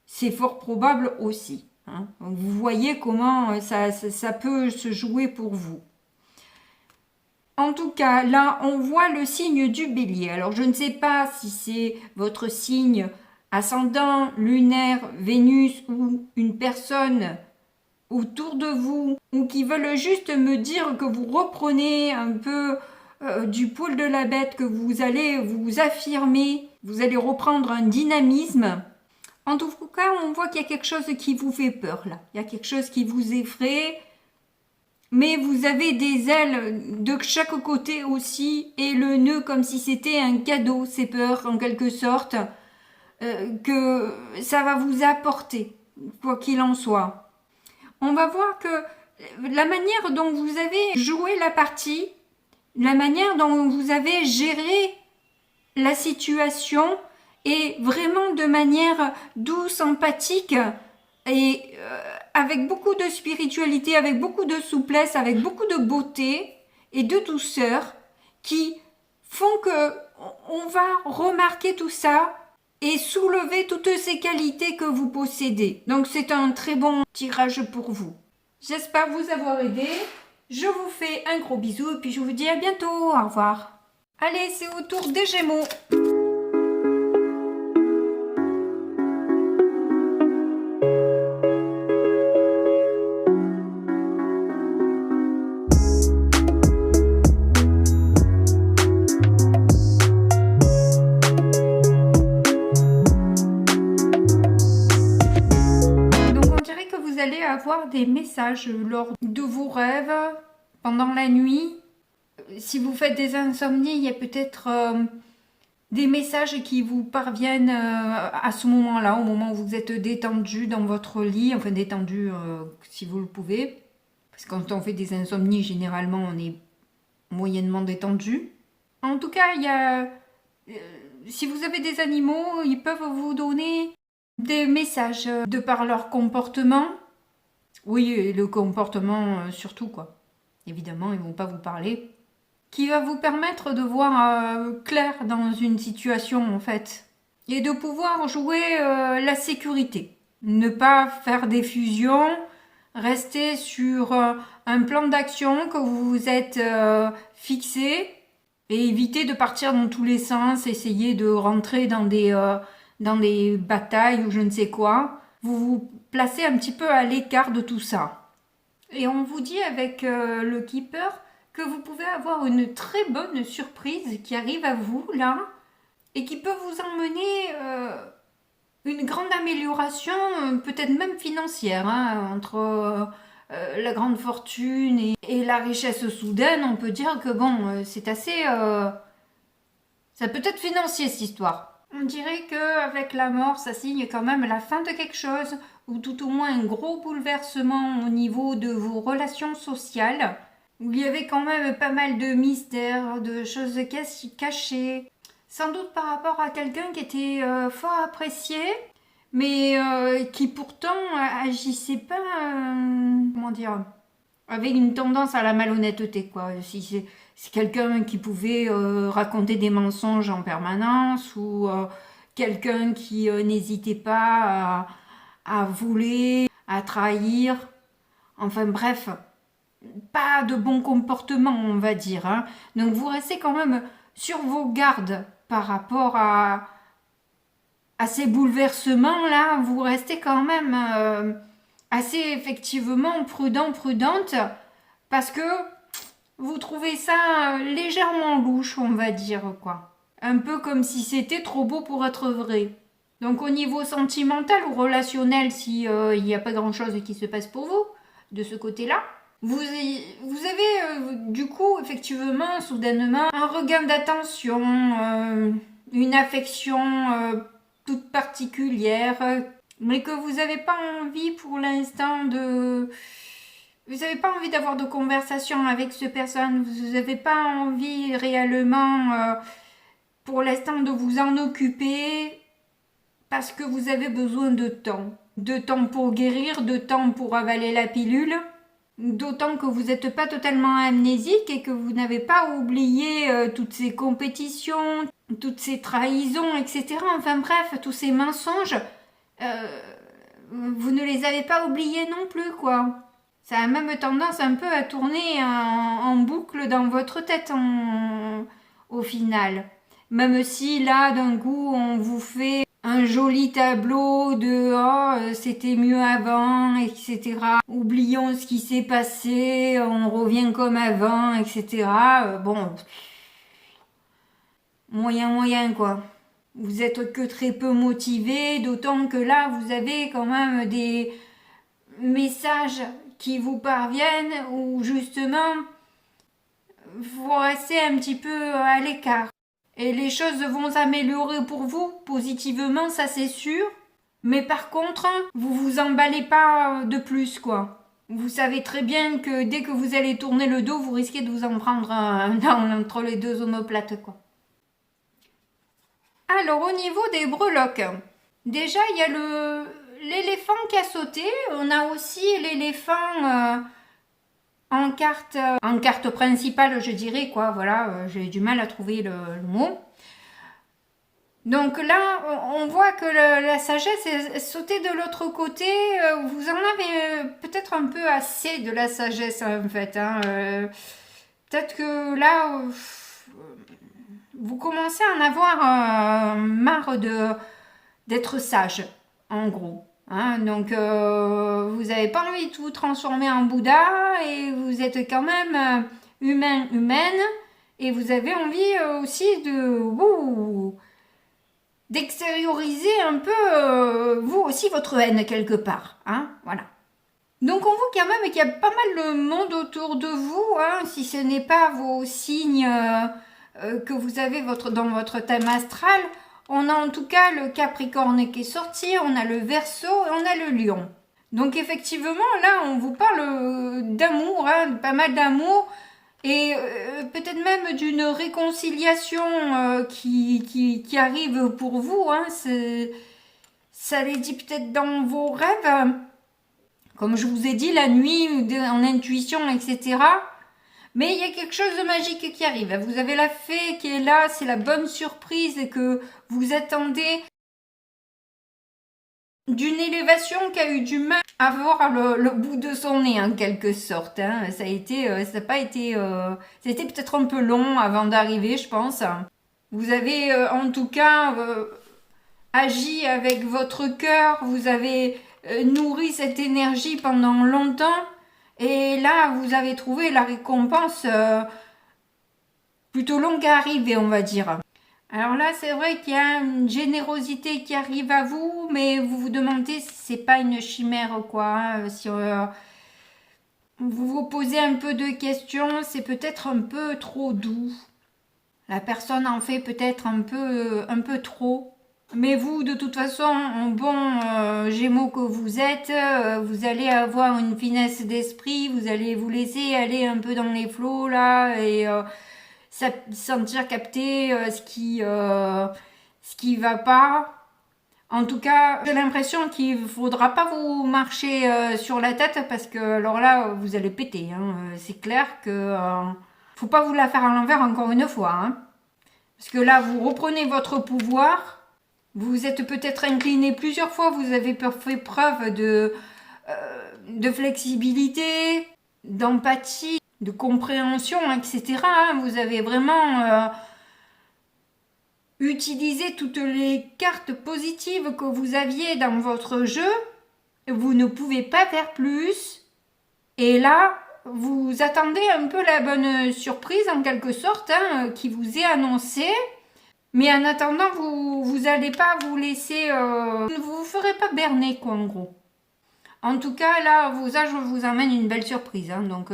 C'est fort probable aussi. Hein. Donc vous voyez comment ça peut se jouer pour vous. En tout cas, là, on voit le signe du bélier. Alors, je ne sais pas si c'est votre signe ascendant, lunaire, Vénus ou une personne autour de vous ou qui veulent juste me dire que vous reprenez un peu du poil de la bête, que vous allez vous affirmer, vous allez reprendre un dynamisme. En tout cas, on voit qu'il y a quelque chose qui vous fait peur là. Il y a quelque chose qui vous effraie. Mais vous avez des ailes de chaque côté aussi et le nœud comme si c'était un cadeau, ces peurs en quelque sorte, que ça va vous apporter, quoi qu'il en soit. On va voir que la manière dont vous avez joué la partie, la manière dont vous avez géré la situation est vraiment de manière douce, empathique et avec beaucoup de spiritualité, avec beaucoup de souplesse, avec beaucoup de beauté et de douceur qui font que on va remarquer tout ça et soulever toutes ces qualités que vous possédez. Donc c'est un très bon tirage pour vous. J'espère vous avoir aidé. Je vous fais un gros bisou et puis je vous dis à bientôt. Au revoir. Allez, c'est au tour des Gémeaux. Avoir des messages lors de vos rêves pendant la nuit. Si vous faites des insomnies, il y a peut-être des messages qui vous parviennent à ce moment-là, au moment où vous êtes détendu dans votre lit, enfin détendu si vous le pouvez, parce que quand on fait des insomnies, généralement on est moyennement détendu. En tout cas, il y a, si vous avez des animaux, ils peuvent vous donner des messages de par leur comportement. Oui, le comportement surtout, quoi. Évidemment, ils vont pas vous parler. Qui va vous permettre de voir clair dans une situation, en fait. Et de pouvoir jouer la sécurité. Ne pas faire des fusions, rester sur un plan d'action que vous vous êtes fixé et éviter de partir dans tous les sens, essayer de rentrer dans des batailles ou je ne sais quoi. Vous vous placez un petit peu à l'écart de tout ça. Et on vous dit avec le Keeper que vous pouvez avoir une très bonne surprise qui arrive à vous là et qui peut vous emmener une grande amélioration, peut-être même financière, hein, entre la grande fortune et la richesse soudaine. On peut dire que bon, c'est assez... ça peut être financier cette histoire. On dirait qu'avec la mort, ça signe quand même la fin de quelque chose, ou tout au moins un gros bouleversement au niveau de vos relations sociales, où il y avait quand même pas mal de mystères, de choses cachées, sans doute par rapport à quelqu'un qui était fort apprécié, mais qui pourtant agissait pas, comment dire, avec une tendance à la malhonnêteté, quoi. Si c'est quelqu'un qui pouvait raconter des mensonges en permanence ou quelqu'un qui n'hésitait pas à voler, à trahir, enfin bref, pas de bon comportement, on va dire. Hein. Donc vous restez quand même sur vos gardes par rapport à ces bouleversements-là. Vous restez quand même assez effectivement prudente, parce que vous trouvez ça légèrement louche, on va dire, quoi. Un peu comme si c'était trop beau pour être vrai. Donc au niveau sentimental ou relationnel, si il n'y a pas grand-chose qui se passe pour vous, de ce côté-là, vous avez du coup effectivement soudainement un regain d'attention, une affection toute particulière, mais que vous n'avez pas envie pour l'instant de... Vous n'avez pas envie d'avoir de conversation avec cette personne, vous n'avez pas envie réellement pour l'instant de vous en occuper, parce que vous avez besoin de temps. De temps pour guérir, de temps pour avaler la pilule. D'autant que vous n'êtes pas totalement amnésique et que vous n'avez pas oublié toutes ces compétitions, toutes ces trahisons, etc. Enfin bref, tous ces mensonges, vous ne les avez pas oubliés non plus, quoi. Ça a même tendance un peu à tourner en boucle dans votre tête au final. Même si là, d'un coup, on vous fait un joli tableau de oh, c'était mieux avant, etc. Oublions ce qui s'est passé, on revient comme avant, etc. Bon, moyen quoi. Vous êtes que très peu motivé, d'autant que là, vous avez quand même des messages qui vous parviennent où justement, vous restez un petit peu à l'écart. Et les choses vont s'améliorer pour vous, positivement, ça c'est sûr. Mais par contre, vous vous emballez pas de plus, quoi. Vous savez très bien que dès que vous allez tourner le dos, vous risquez de vous en prendre entre les deux omoplates, quoi. Alors, au niveau des breloques, déjà, il y a l'éléphant qui a sauté. On a aussi l'éléphant en carte principale, je dirais, quoi. Voilà, j'ai du mal à trouver le mot. Donc là, on voit que la sagesse est sautée de l'autre côté. Vous en avez peut-être un peu assez de la sagesse, en fait. Hein. Peut-être que là, vous commencez à en avoir marre d'être sage, en gros. Hein. Donc, vous n'avez pas envie de vous transformer en Bouddha et vous êtes quand même humaine. Et vous avez envie aussi d'extérioriser un peu vous aussi votre haine quelque part, hein, voilà. Donc on voit quand même qu'il y a pas mal de monde autour de vous, hein, si ce n'est pas vos signes que vous avez dans votre thème astral. On a en tout cas le Capricorne qui est sorti, on a le Verseau et on a le Lion. Donc effectivement là on vous parle d'amour, hein, pas mal d'amour. Et peut-être même d'une réconciliation qui arrive pour vous. Hein, ça les dit peut-être dans vos rêves. Comme je vous ai dit, la nuit, en intuition, etc. Mais il y a quelque chose de magique qui arrive. Vous avez la fée qui est là, c'est la bonne surprise que vous attendez. D'une élévation qui a eu du mal à voir le bout de son nez en quelque sorte. Hein. Ça n'a pas été, ça a été peut-être un peu long avant d'arriver, je pense. Vous avez en tout cas agi avec votre cœur, vous avez nourri cette énergie pendant longtemps, et là vous avez trouvé la récompense plutôt longue à arriver, on va dire. Alors là, c'est vrai qu'il y a une générosité qui arrive à vous, mais vous vous demandez si c'est pas une chimère, quoi. Hein, si vous vous posez un peu de questions, c'est peut-être un peu trop doux. La personne en fait peut-être un peu trop. Mais vous, de toute façon, en bon Gémeaux que vous êtes, vous allez avoir une finesse d'esprit, vous allez vous laisser aller un peu dans les flots, là, et... sentir capter ce qui va pas. En tout cas, j'ai l'impression qu'il ne faudra pas vous marcher sur la tête parce que alors là, vous allez péter. Hein. C'est clair que faut pas vous la faire à l'envers encore une fois. Hein. Parce que là, vous reprenez votre pouvoir Vous êtes peut-être incliné plusieurs fois, vous avez fait preuve de flexibilité, d'empathie, de compréhension, etc. Vous avez vraiment utilisé toutes les cartes positives que vous aviez dans votre jeu. Vous ne pouvez pas faire plus. Et là, vous attendez un peu la bonne surprise en quelque sorte qui vous est annoncée. Mais en attendant, vous n'allez pas vous laisser... vous vous ferez pas berner quoi en gros. En tout cas, là, je vous emmène une belle surprise. Donc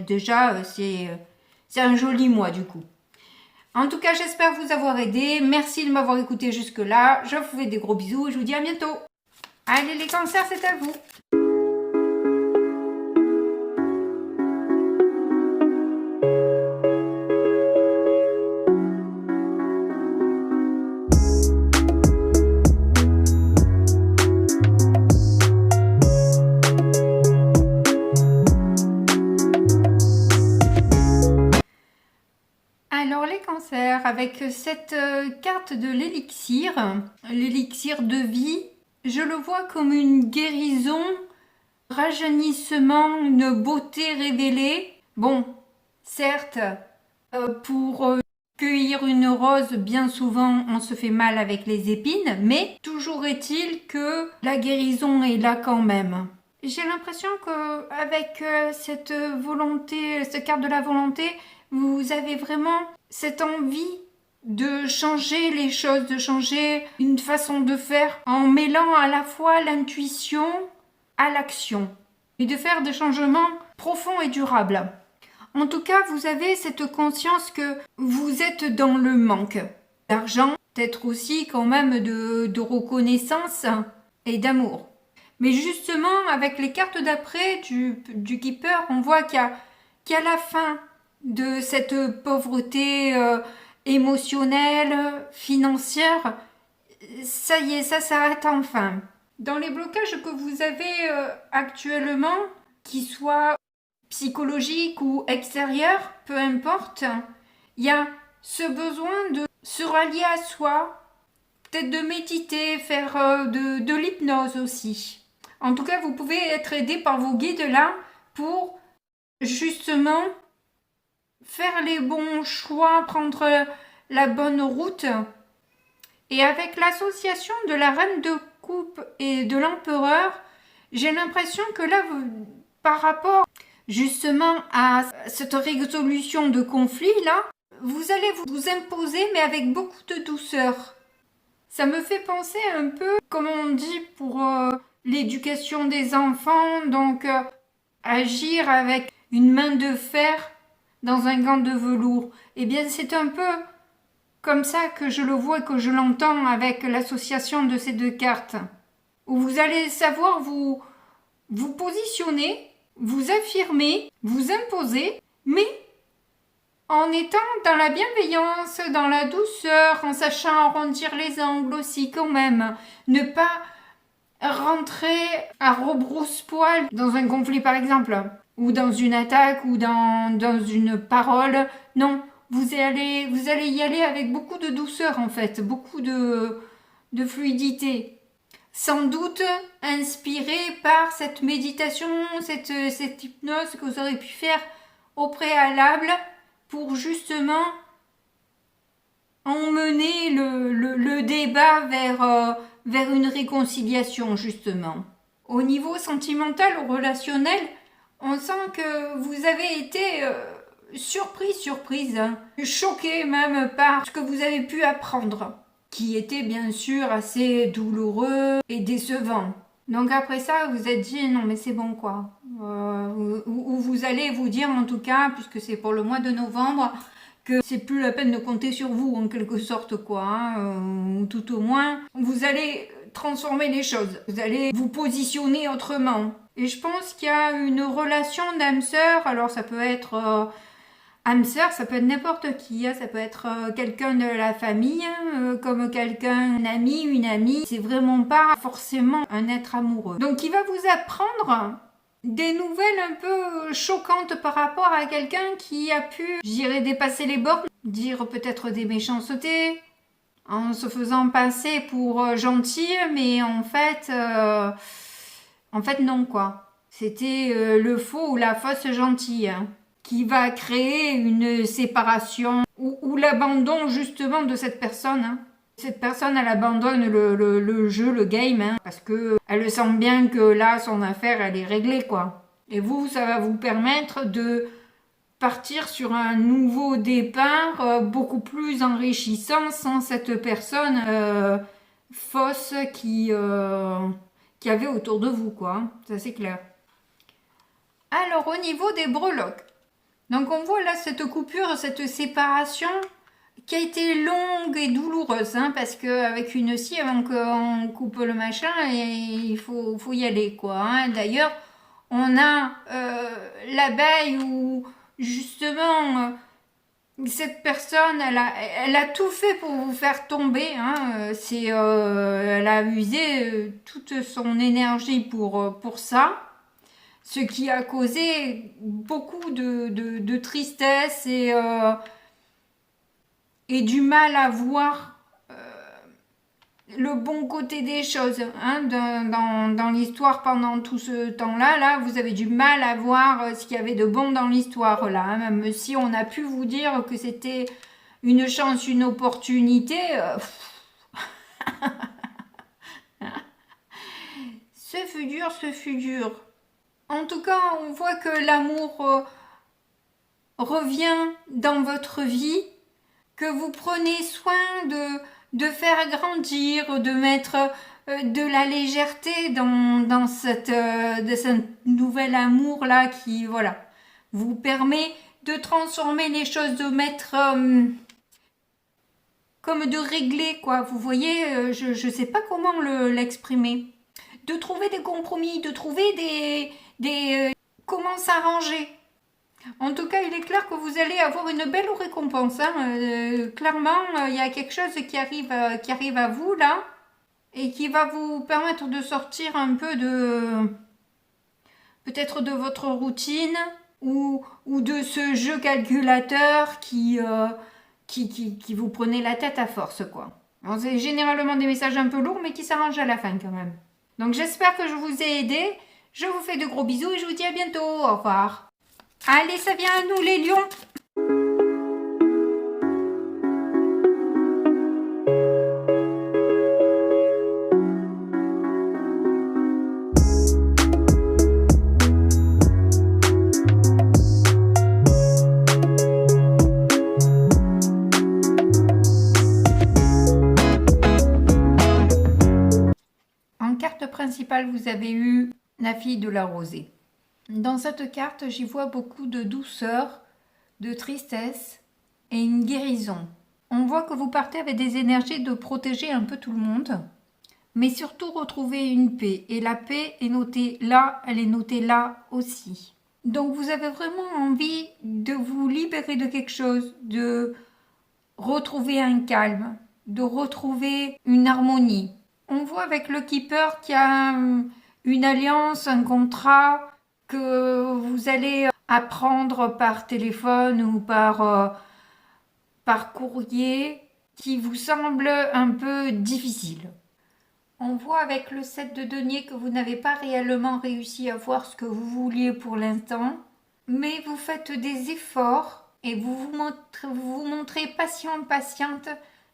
déjà, c'est un joli mois du coup. En tout cas, j'espère vous avoir aidé. Merci de m'avoir écouté jusque-là. Je vous fais des gros bisous et je vous dis à bientôt. Allez les cancers, c'est à vous. Alors les cancers, avec cette carte de l'élixir de vie, je le vois comme une guérison, rajeunissement, une beauté révélée. Bon, certes, pour cueillir une rose, bien souvent on se fait mal avec les épines, mais toujours est-il que la guérison est là quand même. J'ai l'impression que avec cette volonté, cette carte de la volonté, vous avez vraiment cette envie de changer les choses, de changer une façon de faire en mêlant à la fois l'intuition à l'action et de faire des changements profonds et durables. En tout cas, vous avez cette conscience que vous êtes dans le manque d'argent, peut-être aussi quand même de reconnaissance et d'amour. Mais justement, avec les cartes d'après du Keeper, on voit qu'à la fin de cette pauvreté émotionnelle, financière, ça y est, ça s'arrête enfin. Dans les blocages que vous avez actuellement, qu'ils soient psychologiques ou extérieurs, peu importe, il y a ce besoin de se rallier à soi, peut-être de méditer, faire de l'hypnose aussi. En tout cas, vous pouvez être aidé par vos guides là pour justement faire les bons choix, prendre la bonne route. Et avec l'association de la reine de coupe et de l'empereur, j'ai l'impression que là, par rapport justement à cette résolution de conflit là, vous allez vous imposer mais avec beaucoup de douceur. Ça me fait penser un peu, comme on dit pour l'éducation des enfants, donc agir avec une main de fer dans un gant de velours. Eh bien, c'est un peu comme ça que je le vois et que je l'entends avec l'association de ces deux cartes. Où vous allez savoir vous positionner, vous affirmer, vous imposer, mais en étant dans la bienveillance, dans la douceur, en sachant arrondir les angles aussi quand même. Ne pas rentrer à rebrousse-poil dans un conflit par exemple, ou dans une attaque, ou dans une parole. Non, vous allez y aller avec beaucoup de douceur en fait, beaucoup de fluidité. Sans doute inspiré par cette méditation, cette hypnose que vous aurez pu faire au préalable pour justement emmener le débat vers une réconciliation justement. Au niveau sentimental ou relationnel, on sent que vous avez été surprise, choqué même par ce que vous avez pu apprendre, qui était bien sûr assez douloureux et décevant. Donc après ça, vous êtes dit non mais c'est bon quoi. Ou vous allez vous dire en tout cas, puisque c'est pour le mois de novembre, que c'est plus la peine de compter sur vous en quelque sorte quoi. Tout au moins, vous allez transformer les choses. Vous allez vous positionner autrement. Et je pense qu'il y a une relation d'âme-sœur. Alors ça peut être âme-sœur, ça peut être n'importe qui, ça peut être quelqu'un de la famille, comme quelqu'un, un ami, une amie. C'est vraiment pas forcément un être amoureux. Donc il va vous apprendre des nouvelles un peu choquantes par rapport à quelqu'un qui a pu, je dirais, dépasser les bornes, dire peut-être des méchancetés, en se faisant passer pour gentille, mais en fait non quoi. C'était le faux ou la fausse gentille hein, qui va créer une séparation ou l'abandon justement de cette personne. Hein. Cette personne, elle abandonne le jeu, le game, hein, parce que elle sent bien que là, son affaire, elle est réglée, quoi. Et vous, ça va vous permettre de partir sur un nouveau départ beaucoup plus enrichissant sans cette personne fausse qui avait autour de vous, quoi. Ça, c'est clair. Alors, au niveau des breloques, donc on voit là cette coupure, cette séparation qui a été longue et douloureuse, hein, parce qu'avec une scie, avant qu'on coupe le machin, il faut y aller, quoi. Hein. D'ailleurs, on a l'abeille où, justement, cette personne, elle a tout fait pour vous faire tomber. Hein. Elle a usé toute son énergie pour ça. Ce qui a causé beaucoup de tristesse et du mal à voir le bon côté des choses. Hein, dans l'histoire pendant tout ce temps-là, là, vous avez du mal à voir ce qu'il y avait de bon dans l'histoire. Là, hein, même si on a pu vous dire que c'était une chance, une opportunité. Ce fut dur, ce fut dur. En tout cas, on voit que l'amour revient dans votre vie, que vous prenez soin de faire grandir, de mettre de la légèreté dans de ce nouvel amour là qui voilà vous permet de transformer les choses, de mettre comme de régler quoi. Vous voyez, je sais pas comment l'exprimer. De trouver des compromis, de trouver des comment s'arranger. En tout cas, il est clair que vous allez avoir une belle récompense. Hein. Clairement, il y a quelque chose qui arrive à vous là et qui va vous permettre de sortir un peu peut-être de votre routine ou de ce jeu calculateur qui vous prenait la tête à force quoi. C'est généralement des messages un peu lourds mais qui s'arrangent à la fin quand même. Donc j'espère que je vous ai aidé. Je vous fais de gros bisous et je vous dis à bientôt. Au revoir. Allez, ça vient à nous les lions. En carte principale, vous avez eu la fille de la rosée. Dans cette carte, j'y vois beaucoup de douceur, de tristesse et une guérison. On voit que vous partez avec des énergies de protéger un peu tout le monde, mais surtout retrouver une paix. Et la paix est notée là, elle est notée là aussi. Donc vous avez vraiment envie de vous libérer de quelque chose, de retrouver un calme, de retrouver une harmonie. On voit avec le Keeper qu'il y a une alliance, un contrat que vous allez apprendre par téléphone ou par courrier qui vous semble un peu difficile. On voit avec le 7 de denier que vous n'avez pas réellement réussi à voir ce que vous vouliez pour l'instant, mais vous faites des efforts et vous montrez patiente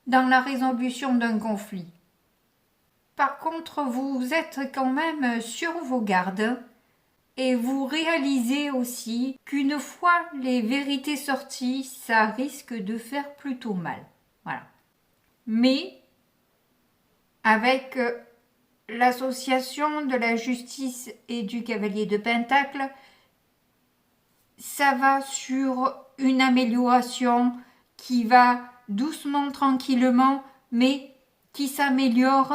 dans la résolution d'un conflit. Par contre, vous êtes quand même sur vos gardes et vous réalisez aussi qu'une fois les vérités sorties, ça risque de faire plutôt mal. Voilà. Mais avec l'association de la justice et du cavalier de Pentacle, ça va sur une amélioration qui va doucement, tranquillement, mais qui s'améliore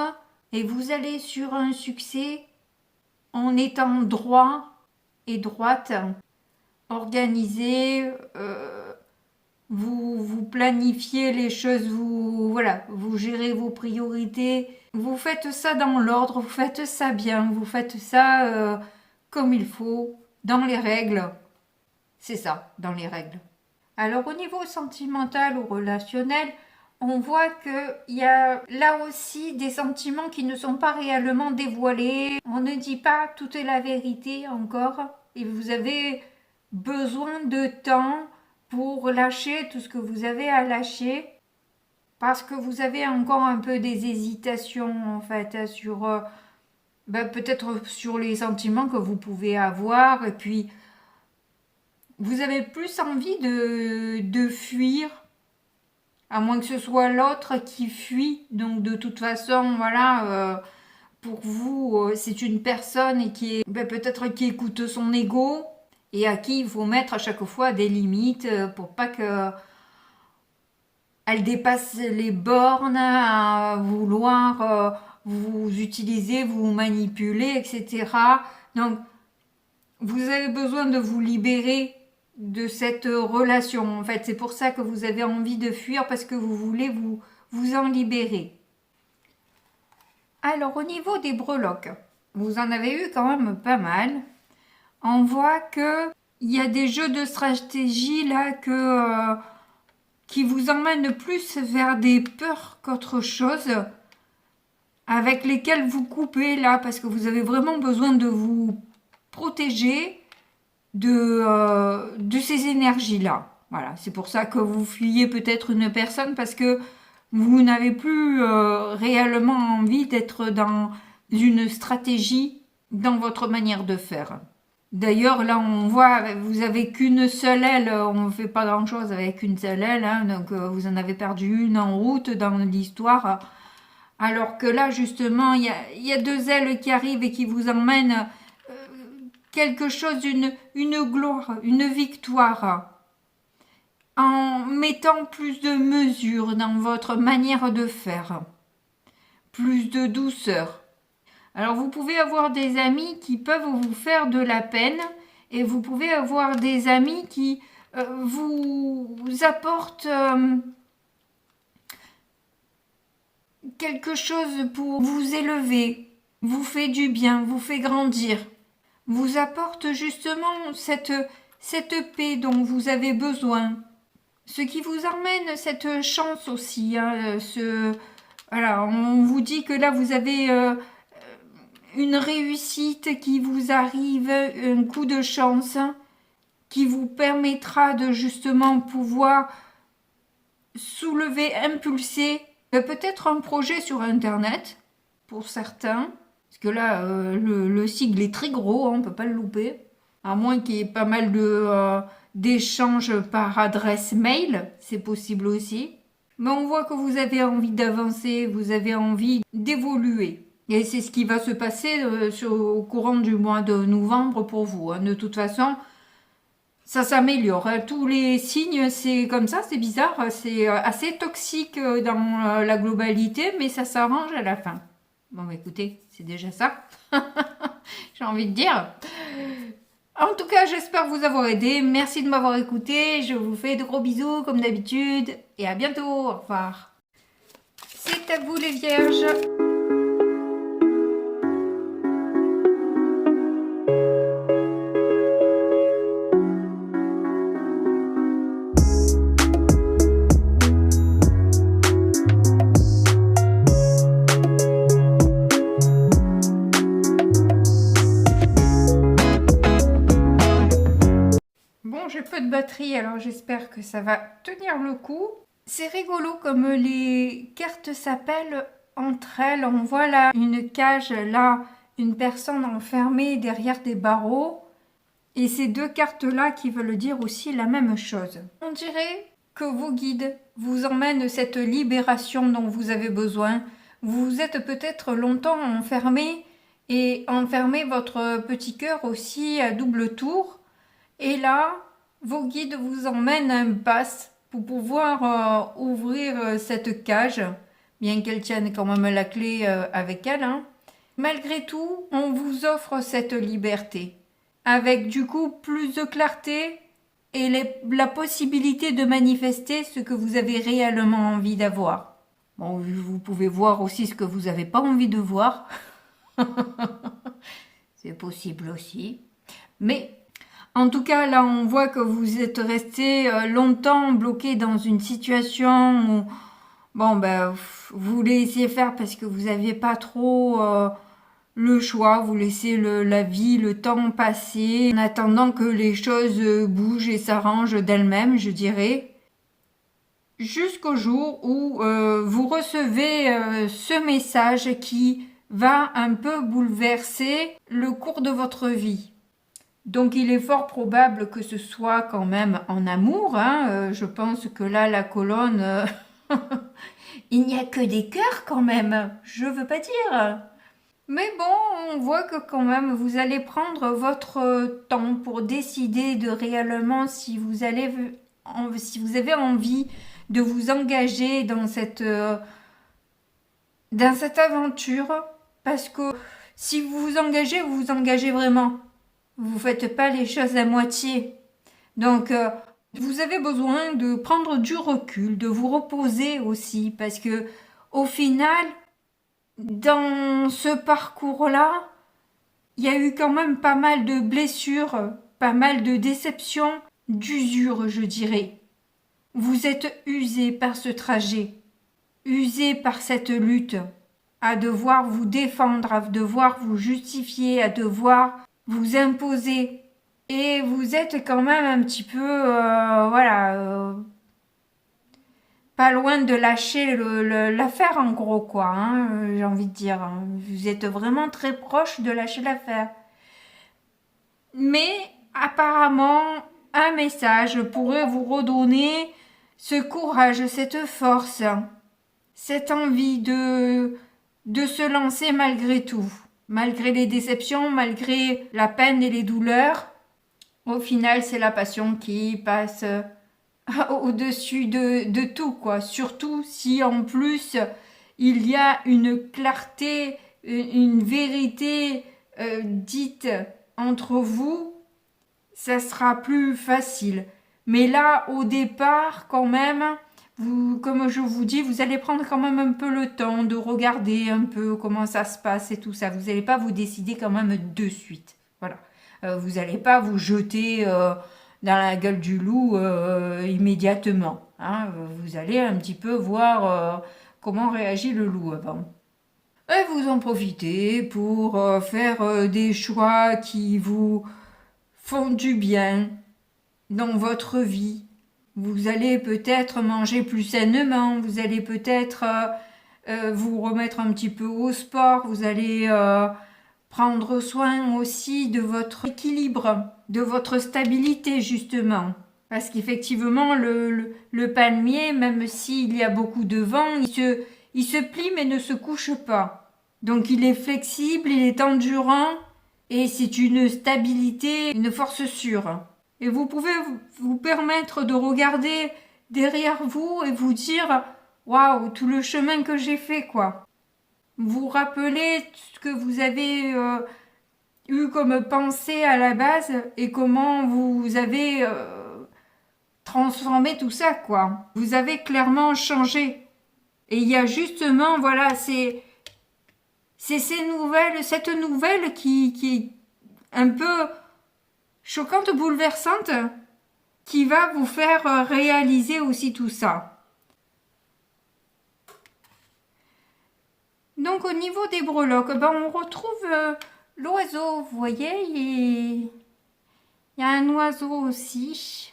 et vous allez sur un succès en étant droit et droite, organisé, vous planifiez les choses, vous gérez vos priorités, vous faites ça dans l'ordre, vous faites ça bien, vous faites ça comme il faut, dans les règles. C'est ça, dans les règles. Alors au niveau sentimental ou relationnel, on voit qu'il y a là aussi des sentiments qui ne sont pas réellement dévoilés. On ne dit pas toute la vérité encore. Et vous avez besoin de temps pour lâcher tout ce que vous avez à lâcher. Parce que vous avez encore un peu des hésitations en fait sur peut-être sur les sentiments que vous pouvez avoir. Et puis vous avez plus envie de fuir. À moins que ce soit l'autre qui fuit. Donc de toute façon, voilà, pour vous, c'est une personne qui est peut-être qui écoute son ego et à qui il faut mettre à chaque fois des limites pour pas que elle dépasse les bornes à vouloir vous utiliser, vous manipuler, etc. Donc vous avez besoin de vous libérer de cette relation. En fait, c'est pour ça que vous avez envie de fuir parce que vous voulez vous en libérer. Alors, au niveau des breloques, vous en avez eu quand même pas mal. On voit que il y a des jeux de stratégie là qui vous emmènent plus vers des peurs qu'autre chose, avec lesquels vous coupez là parce que vous avez vraiment besoin de vous protéger de ces énergies-là. Voilà, c'est pour ça que vous fuyez peut-être une personne parce que vous n'avez plus réellement envie d'être dans une stratégie dans votre manière de faire. D'ailleurs, là, on voit, vous avez qu'une seule aile, on ne fait pas grand-chose avec une seule aile, hein, donc vous en avez perdu une en route dans l'histoire. Alors que là, justement, il y a deux ailes qui arrivent et qui vous emmènent quelque chose, une gloire, une victoire, en mettant plus de mesure dans votre manière de faire, plus de douceur. Alors vous pouvez avoir des amis qui peuvent vous faire de la peine et vous pouvez avoir des amis qui vous apportent quelque chose pour vous élever, vous fait du bien, vous fait grandir, vous apporte justement cette paix dont vous avez besoin. Ce qui vous emmène cette chance aussi. Hein, voilà, on vous dit que là vous avez une réussite qui vous arrive, un coup de chance qui vous permettra de justement pouvoir soulever, impulser peut-être un projet sur internet pour certains. Parce que là, le sigle est très gros, hein, on ne peut pas le louper. À moins qu'il y ait pas mal d'échanges par adresse mail, c'est possible aussi. Mais on voit que vous avez envie d'avancer, vous avez envie d'évoluer. Et c'est ce qui va se passer au courant du mois de novembre pour vous. Hein. De toute façon, ça s'améliore. Hein. Tous les signes, c'est comme ça, c'est bizarre. C'est assez toxique dans la globalité, mais ça s'arrange à la fin. Bon, écoutez, c'est déjà ça. J'ai envie de dire. En tout cas, j'espère vous avoir aidé. Merci de m'avoir écouté. Je vous fais de gros bisous comme d'habitude. Et à bientôt. Au revoir. C'est à vous les vierges. J'ai peu de batterie, alors j'espère que ça va tenir le coup. C'est rigolo comme les cartes s'appellent entre elles. On voit là une cage, là une personne enfermée derrière des barreaux. Et ces deux cartes-là qui veulent dire aussi la même chose. On dirait que vos guides vous emmènent cette libération dont vous avez besoin. Vous êtes peut-être longtemps enfermé et enfermé votre petit cœur aussi à double tour. Et là, vos guides vous emmènent un pass pour pouvoir ouvrir cette cage, bien qu'elle tienne quand même la clé avec elle. Hein. Malgré tout, on vous offre cette liberté, avec du coup plus de clarté et la possibilité de manifester ce que vous avez réellement envie d'avoir. Bon, vous pouvez voir aussi ce que vous n'avez pas envie de voir. C'est possible aussi. Mais en tout cas, là, on voit que vous êtes resté longtemps bloqué dans une situation Bon, ben, vous laissez faire parce que vous n'aviez pas trop le choix. Vous laissez la vie, le temps passer en attendant que les choses bougent et s'arrangent d'elles-mêmes, je dirais. Jusqu'au jour où vous recevez ce message qui va un peu bouleverser le cours de votre vie. Donc il est fort probable que ce soit quand même en amour. Hein. Je pense que là, la colonne, il n'y a que des cœurs quand même. Je veux pas dire. Mais bon, on voit que quand même vous allez prendre votre temps pour décider de réellement si vous si vous avez envie de vous engager dans cette aventure. Parce que si vous vous engagez vraiment. Vous faites pas les choses à moitié. Donc, vous avez besoin de prendre du recul, de vous reposer aussi, parce que au final, dans ce parcours-là, il y a eu quand même pas mal de blessures, pas mal de déceptions, d'usure, je dirais. Vous êtes usé par ce trajet, usé par cette lutte, à devoir vous défendre, à devoir vous justifier, à devoir vous imposer. Et vous êtes quand même un petit peu, pas loin de lâcher l'affaire en gros, quoi, hein, j'ai envie de dire. Vous êtes vraiment très proche de lâcher l'affaire. Mais apparemment, un message pourrait vous redonner ce courage, cette force, cette envie de se lancer malgré tout. Malgré les déceptions, malgré la peine et les douleurs, au final, c'est la passion qui passe au-dessus de tout, quoi. Surtout si en plus il y a une clarté, une vérité dite entre vous, ça sera plus facile. Mais là, au départ, quand même, vous, comme je vous dis, vous allez prendre quand même un peu le temps de regarder un peu comment ça se passe et tout ça. Vous n'allez pas vous décider quand même de suite. Voilà. Vous n'allez pas vous jeter dans la gueule du loup immédiatement. Hein. Vous allez un petit peu voir comment réagit le loup avant. Et vous en profitez pour faire des choix qui vous font du bien dans votre vie. Vous allez peut-être manger plus sainement, vous allez peut-être vous remettre un petit peu au sport, vous allez prendre soin aussi de votre équilibre, de votre stabilité justement. Parce qu'effectivement, le palmier, même s'il y a beaucoup de vent, il se plie mais ne se couche pas. Donc il est flexible, il est endurant et c'est une stabilité, une force sûre. Et vous pouvez vous permettre de regarder derrière vous et vous dire waouh, tout le chemin que j'ai fait, quoi. Vous rappelez ce que vous avez eu comme pensée à la base et comment vous avez transformé tout ça, quoi. Vous avez clairement changé. Et il y a justement, voilà, c'est cette nouvelle qui est un peu choquante, bouleversante, qui va vous faire réaliser aussi tout ça. Donc au niveau des breloques, on retrouve l'oiseau, vous voyez, il y a un oiseau aussi.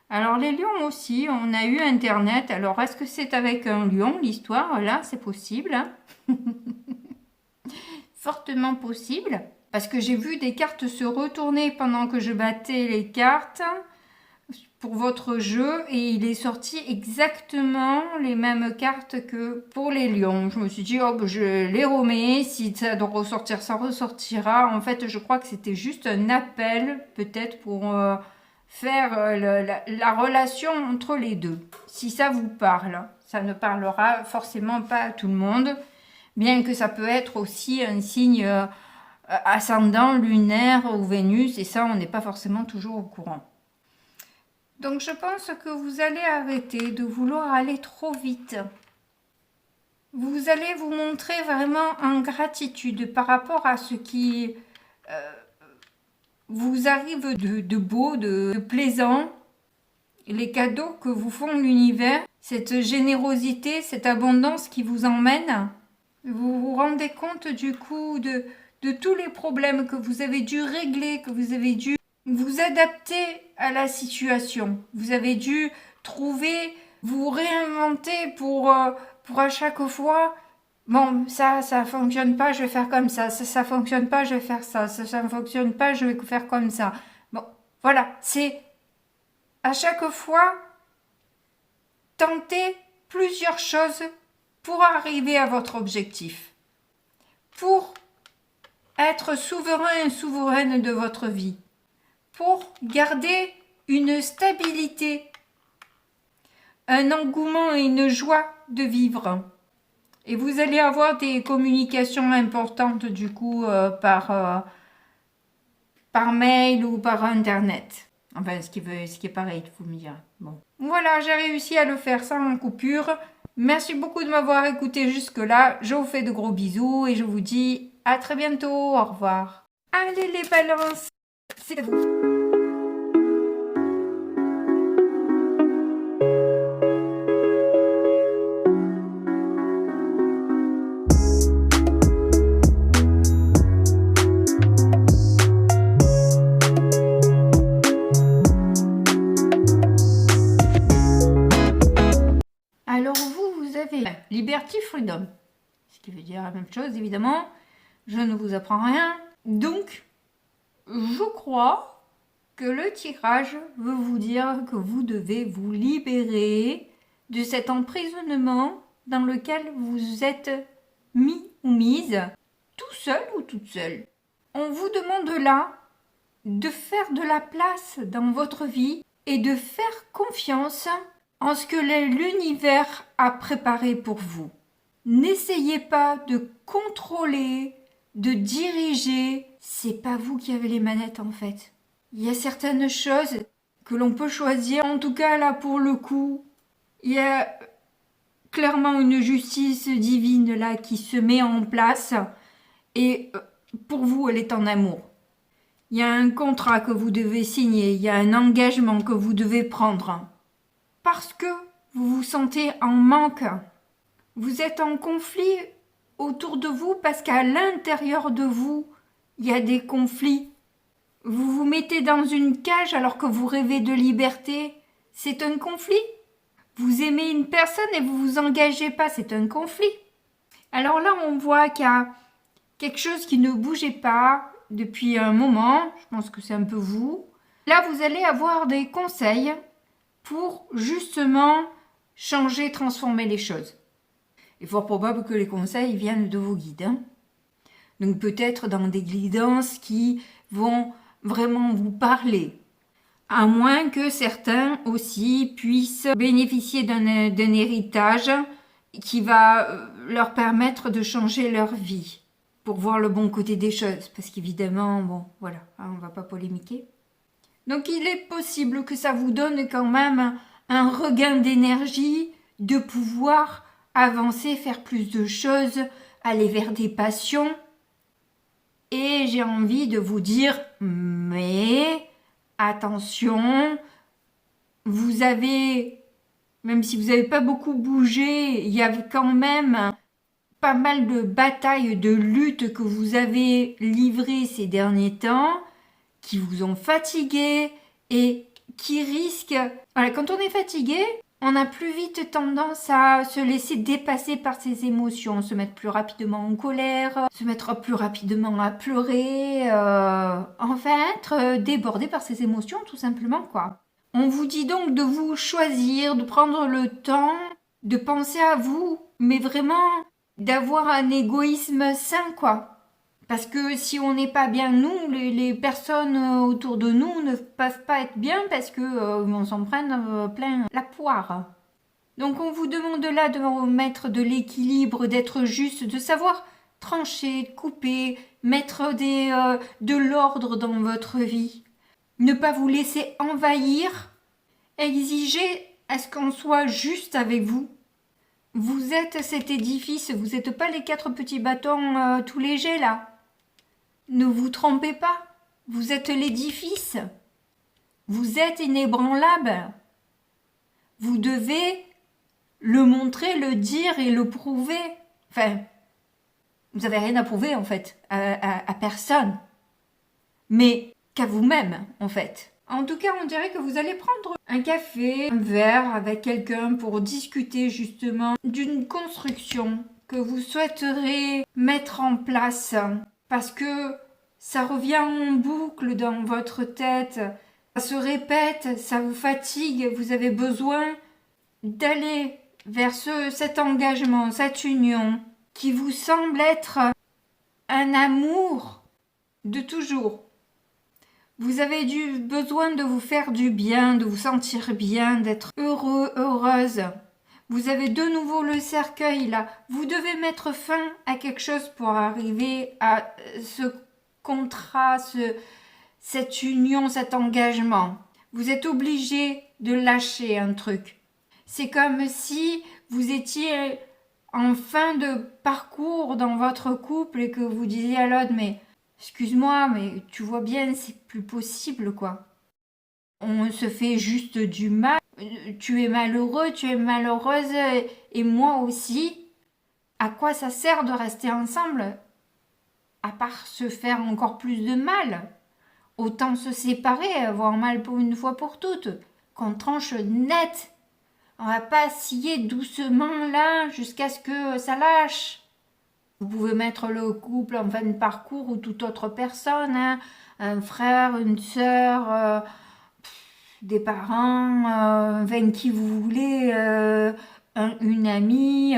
Alors les lions aussi, on a eu internet, alors est-ce que c'est avec un lion l'histoire? Là, c'est possible. Hein. Fortement possible, parce que j'ai vu des cartes se retourner pendant que je battais les cartes pour votre jeu et il est sorti exactement les mêmes cartes que pour les lions. Je me suis dit, oh, je les remets, si ça doit ressortir, ça ressortira. En fait, je crois que c'était juste un appel, peut-être pour faire la relation entre les deux. Si ça vous parle, ça ne parlera forcément pas à tout le monde, bien que ça peut être aussi un signe ascendant, lunaire ou Vénus, et ça, on n'est pas forcément toujours au courant. Donc je pense que vous allez arrêter de vouloir aller trop vite. Vous allez vous montrer vraiment en gratitude par rapport à ce qui vous arrive de beau, de plaisant. les cadeaux que vous font l'univers, cette générosité, cette abondance qui vous emmène. Vous vous rendez compte du coup de tous les problèmes que vous avez dû régler, que vous avez dû vous adapter à la situation. Vous avez dû trouver, vous réinventer pour à chaque fois, bon, ça fonctionne pas, je vais faire comme ça fonctionne pas, je vais faire ça ne fonctionne pas, je vais faire comme ça. Bon, voilà, c'est à chaque fois tenter plusieurs choses pour arriver à votre objectif, pour être souverain et souveraine de votre vie, pour garder une stabilité, un engouement et une joie de vivre. Et vous allez avoir des communications importantes du coup par mail ou par internet. Enfin, ce qui est pareil, il faut me dire. Bon. Voilà, j'ai réussi à le faire sans coupure. Merci beaucoup de m'avoir écouté jusque-là. Je vous fais de gros bisous et je vous dis à très bientôt. Au revoir. Allez les balances, c'est à vous. Alors vous avez Liberty Freedom, ce qui veut dire la même chose évidemment, je ne vous apprends rien. Donc, je crois que le tirage veut vous dire que vous devez vous libérer de cet emprisonnement dans lequel vous êtes mis ou mise, tout seul ou toute seule. On vous demande là de faire de la place dans votre vie et de faire confiance en ce que l'univers a préparé pour vous. N'essayez pas de contrôler, de diriger. C'est pas vous qui avez les manettes en fait. Il y a certaines choses que l'on peut choisir. En tout cas là pour le coup, il y a clairement une justice divine là qui se met en place. Et pour vous, elle est en amour. Il y a un contrat que vous devez signer. Il y a un engagement que vous devez prendre. Parce que vous vous sentez en manque, vous êtes en conflit autour de vous parce qu'à l'intérieur de vous, il y a des conflits. Vous vous mettez dans une cage alors que vous rêvez de liberté. C'est un conflit. Vous aimez une personne et vous vous engagez pas. C'est un conflit. Alors là, on voit qu'il y a quelque chose qui ne bougeait pas depuis un moment. Je pense que c'est un peu vous. Là, vous allez avoir des conseils pour justement changer, transformer les choses. Il est fort probable que les conseils viennent de vos guides. Hein. Donc peut-être dans des guidances qui vont vraiment vous parler. À moins que certains aussi puissent bénéficier d'un héritage qui va leur permettre de changer leur vie. Pour voir le bon côté des choses. Parce qu'évidemment, bon, voilà, on ne va pas polémiquer. Donc il est possible que ça vous donne quand même un regain d'énergie, de pouvoir avancer, faire plus de choses, aller vers des passions. Et j'ai envie de vous dire, mais attention, vous avez, même si vous n'avez pas beaucoup bougé, il y a quand même pas mal de batailles, de luttes que vous avez livrées ces derniers temps, qui vous ont fatigué et qui risquent... Voilà, quand on est fatigué, on a plus vite tendance à se laisser dépasser par ses émotions, se mettre plus rapidement en colère, se mettre plus rapidement à pleurer, enfin être débordé par ses émotions tout simplement quoi. On vous dit donc de vous choisir, de prendre le temps, de penser à vous, mais vraiment d'avoir un égoïsme sain quoi. Parce que si on n'est pas bien, nous, les personnes autour de nous ne peuvent pas être bien parce que on s'en prenne plein la poire. Donc on vous demande là de mettre de l'équilibre, d'être juste, de savoir trancher, couper, mettre de l'ordre dans votre vie. Ne pas vous laisser envahir, exiger à ce qu'on soit juste avec vous. Vous êtes cet édifice, vous n'êtes pas les 4 petits bâtons tout légers là. Ne vous trompez pas, vous êtes l'édifice. Vous êtes inébranlable. vous devez le montrer, le dire et le prouver. Enfin, vous n'avez rien à prouver en fait, à personne. Mais qu'à vous-même en fait. En tout cas, on dirait que vous allez prendre un café, un verre avec quelqu'un pour discuter justement d'une construction que vous souhaiterez mettre en place. Parce que ça revient en boucle dans votre tête. Ça se répète, ça vous fatigue, vous avez besoin d'aller vers cet engagement, cette union qui vous semble être un amour de toujours. Vous avez besoin de vous faire du bien, de vous sentir bien, d'être heureux, heureuse. Vous avez de nouveau le cercueil là. Vous devez mettre fin à quelque chose pour arriver à ce contrat, cette union, cet engagement. Vous êtes obligé de lâcher un truc. C'est comme si vous étiez en fin de parcours dans votre couple et que vous disiez à l'autre, mais excuse-moi, mais tu vois bien, c'est plus possible, quoi. On se fait juste du mal. Tu es malheureux, tu es malheureuse, et moi aussi. À quoi ça sert de rester ensemble? À part se faire encore plus de mal. Autant se séparer, avoir mal pour une fois pour toutes. Qu'on tranche net. On va pas scier doucement là jusqu'à ce que ça lâche. Vous pouvez mettre le couple en fin de parcours ou toute autre personne, hein, un frère, une sœur, des parents, qui vous voulez, une amie,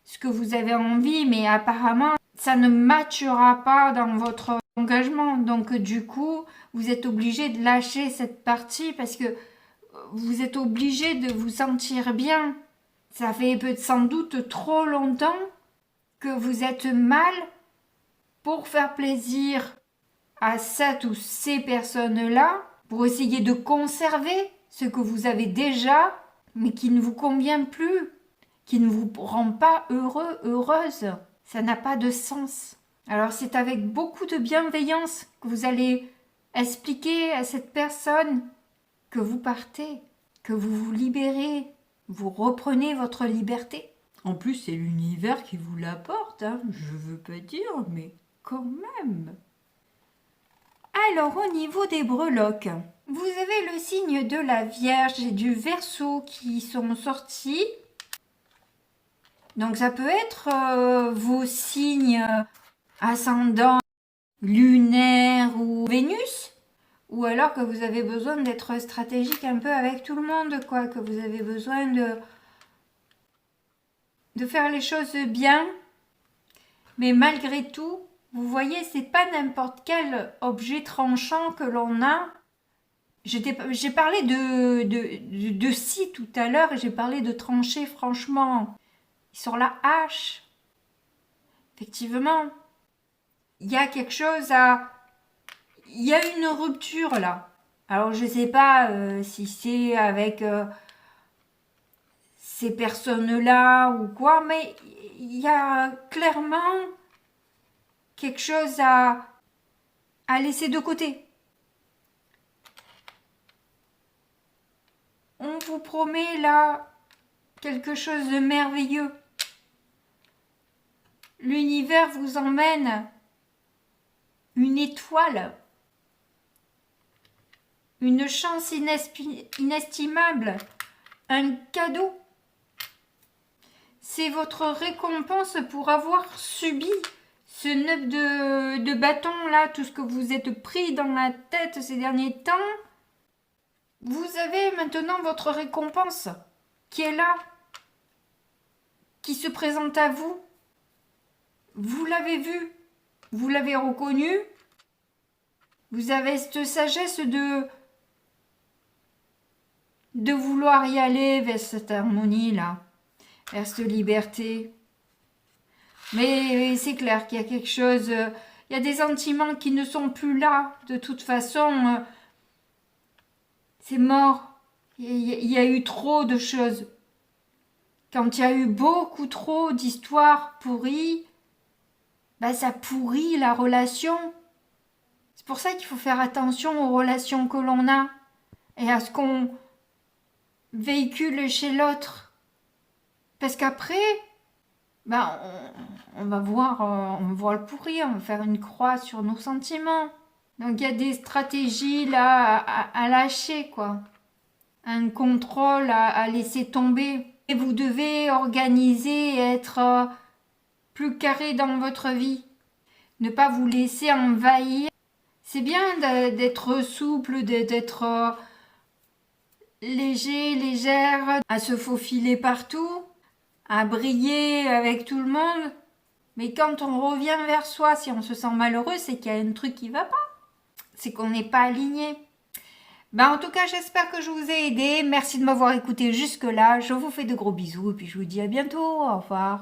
ce que vous avez envie, mais apparemment ça ne matchera pas dans votre engagement. Donc du coup, vous êtes obligé de lâcher cette partie parce que vous êtes obligé de vous sentir bien. Ça fait sans doute trop longtemps que vous êtes mal pour faire plaisir à cette ou ces personnes-là, pour essayer de conserver ce que vous avez déjà, mais qui ne vous convient plus, qui ne vous rend pas heureux, heureuse. Ça n'a pas de sens. Alors c'est avec beaucoup de bienveillance que vous allez expliquer à cette personne que vous partez, que vous vous libérez, vous reprenez votre liberté. En plus, c'est l'univers qui vous l'apporte, hein. Je veux pas dire, mais quand même. Alors, au niveau des breloques, vous avez le signe de la Vierge et du Verseau qui sont sortis. Donc, ça peut être vos signes ascendants, lunaires ou Vénus. Ou alors que vous avez besoin d'être stratégique un peu avec tout le monde, quoi. Que vous avez besoin de faire les choses bien. Mais malgré tout, vous voyez, c'est pas n'importe quel objet tranchant que l'on a. J'ai parlé de scie tout à l'heure et j'ai parlé de trancher franchement. Sur la hache, effectivement, il y a quelque chose à... Il y a une rupture là. Alors je sais pas si c'est avec ces personnes-là ou quoi, mais il y a clairement quelque chose à laisser de côté. On vous promet là quelque chose de merveilleux. L'univers vous emmène une étoile, une chance inestimable, un cadeau. C'est votre récompense pour avoir subi ce nœud de bâton là, tout ce que vous êtes pris dans la tête ces derniers temps. Vous avez maintenant votre récompense qui est là, qui se présente à vous. Vous l'avez vu, vous l'avez reconnu. Vous avez cette sagesse de vouloir y aller vers cette harmonie là, vers cette liberté. Mais c'est clair qu'il y a quelque chose, il y a des sentiments qui ne sont plus là. De toute façon, c'est mort. Il y a eu trop de choses. Quand il y a eu beaucoup trop d'histoires pourries, ça pourrit la relation. C'est pour ça qu'il faut faire attention aux relations que l'on a et à ce qu'on véhicule chez l'autre. Parce qu'après, ben, on va voir le pourri, on va faire une croix sur nos sentiments. Donc il y a des stratégies là à lâcher, quoi. Un contrôle à laisser tomber. Et vous devez organiser et être plus carré dans votre vie. Ne pas vous laisser envahir. C'est bien d'être souple, d'être léger, légère, à se faufiler partout, à briller avec tout le monde. Mais quand on revient vers soi, si on se sent malheureux, c'est qu'il y a un truc qui va pas. C'est qu'on n'est pas aligné. Ben, en tout cas, j'espère que je vous ai aidé. Merci de m'avoir écouté jusque-là. Je vous fais de gros bisous et puis je vous dis à bientôt. Au revoir.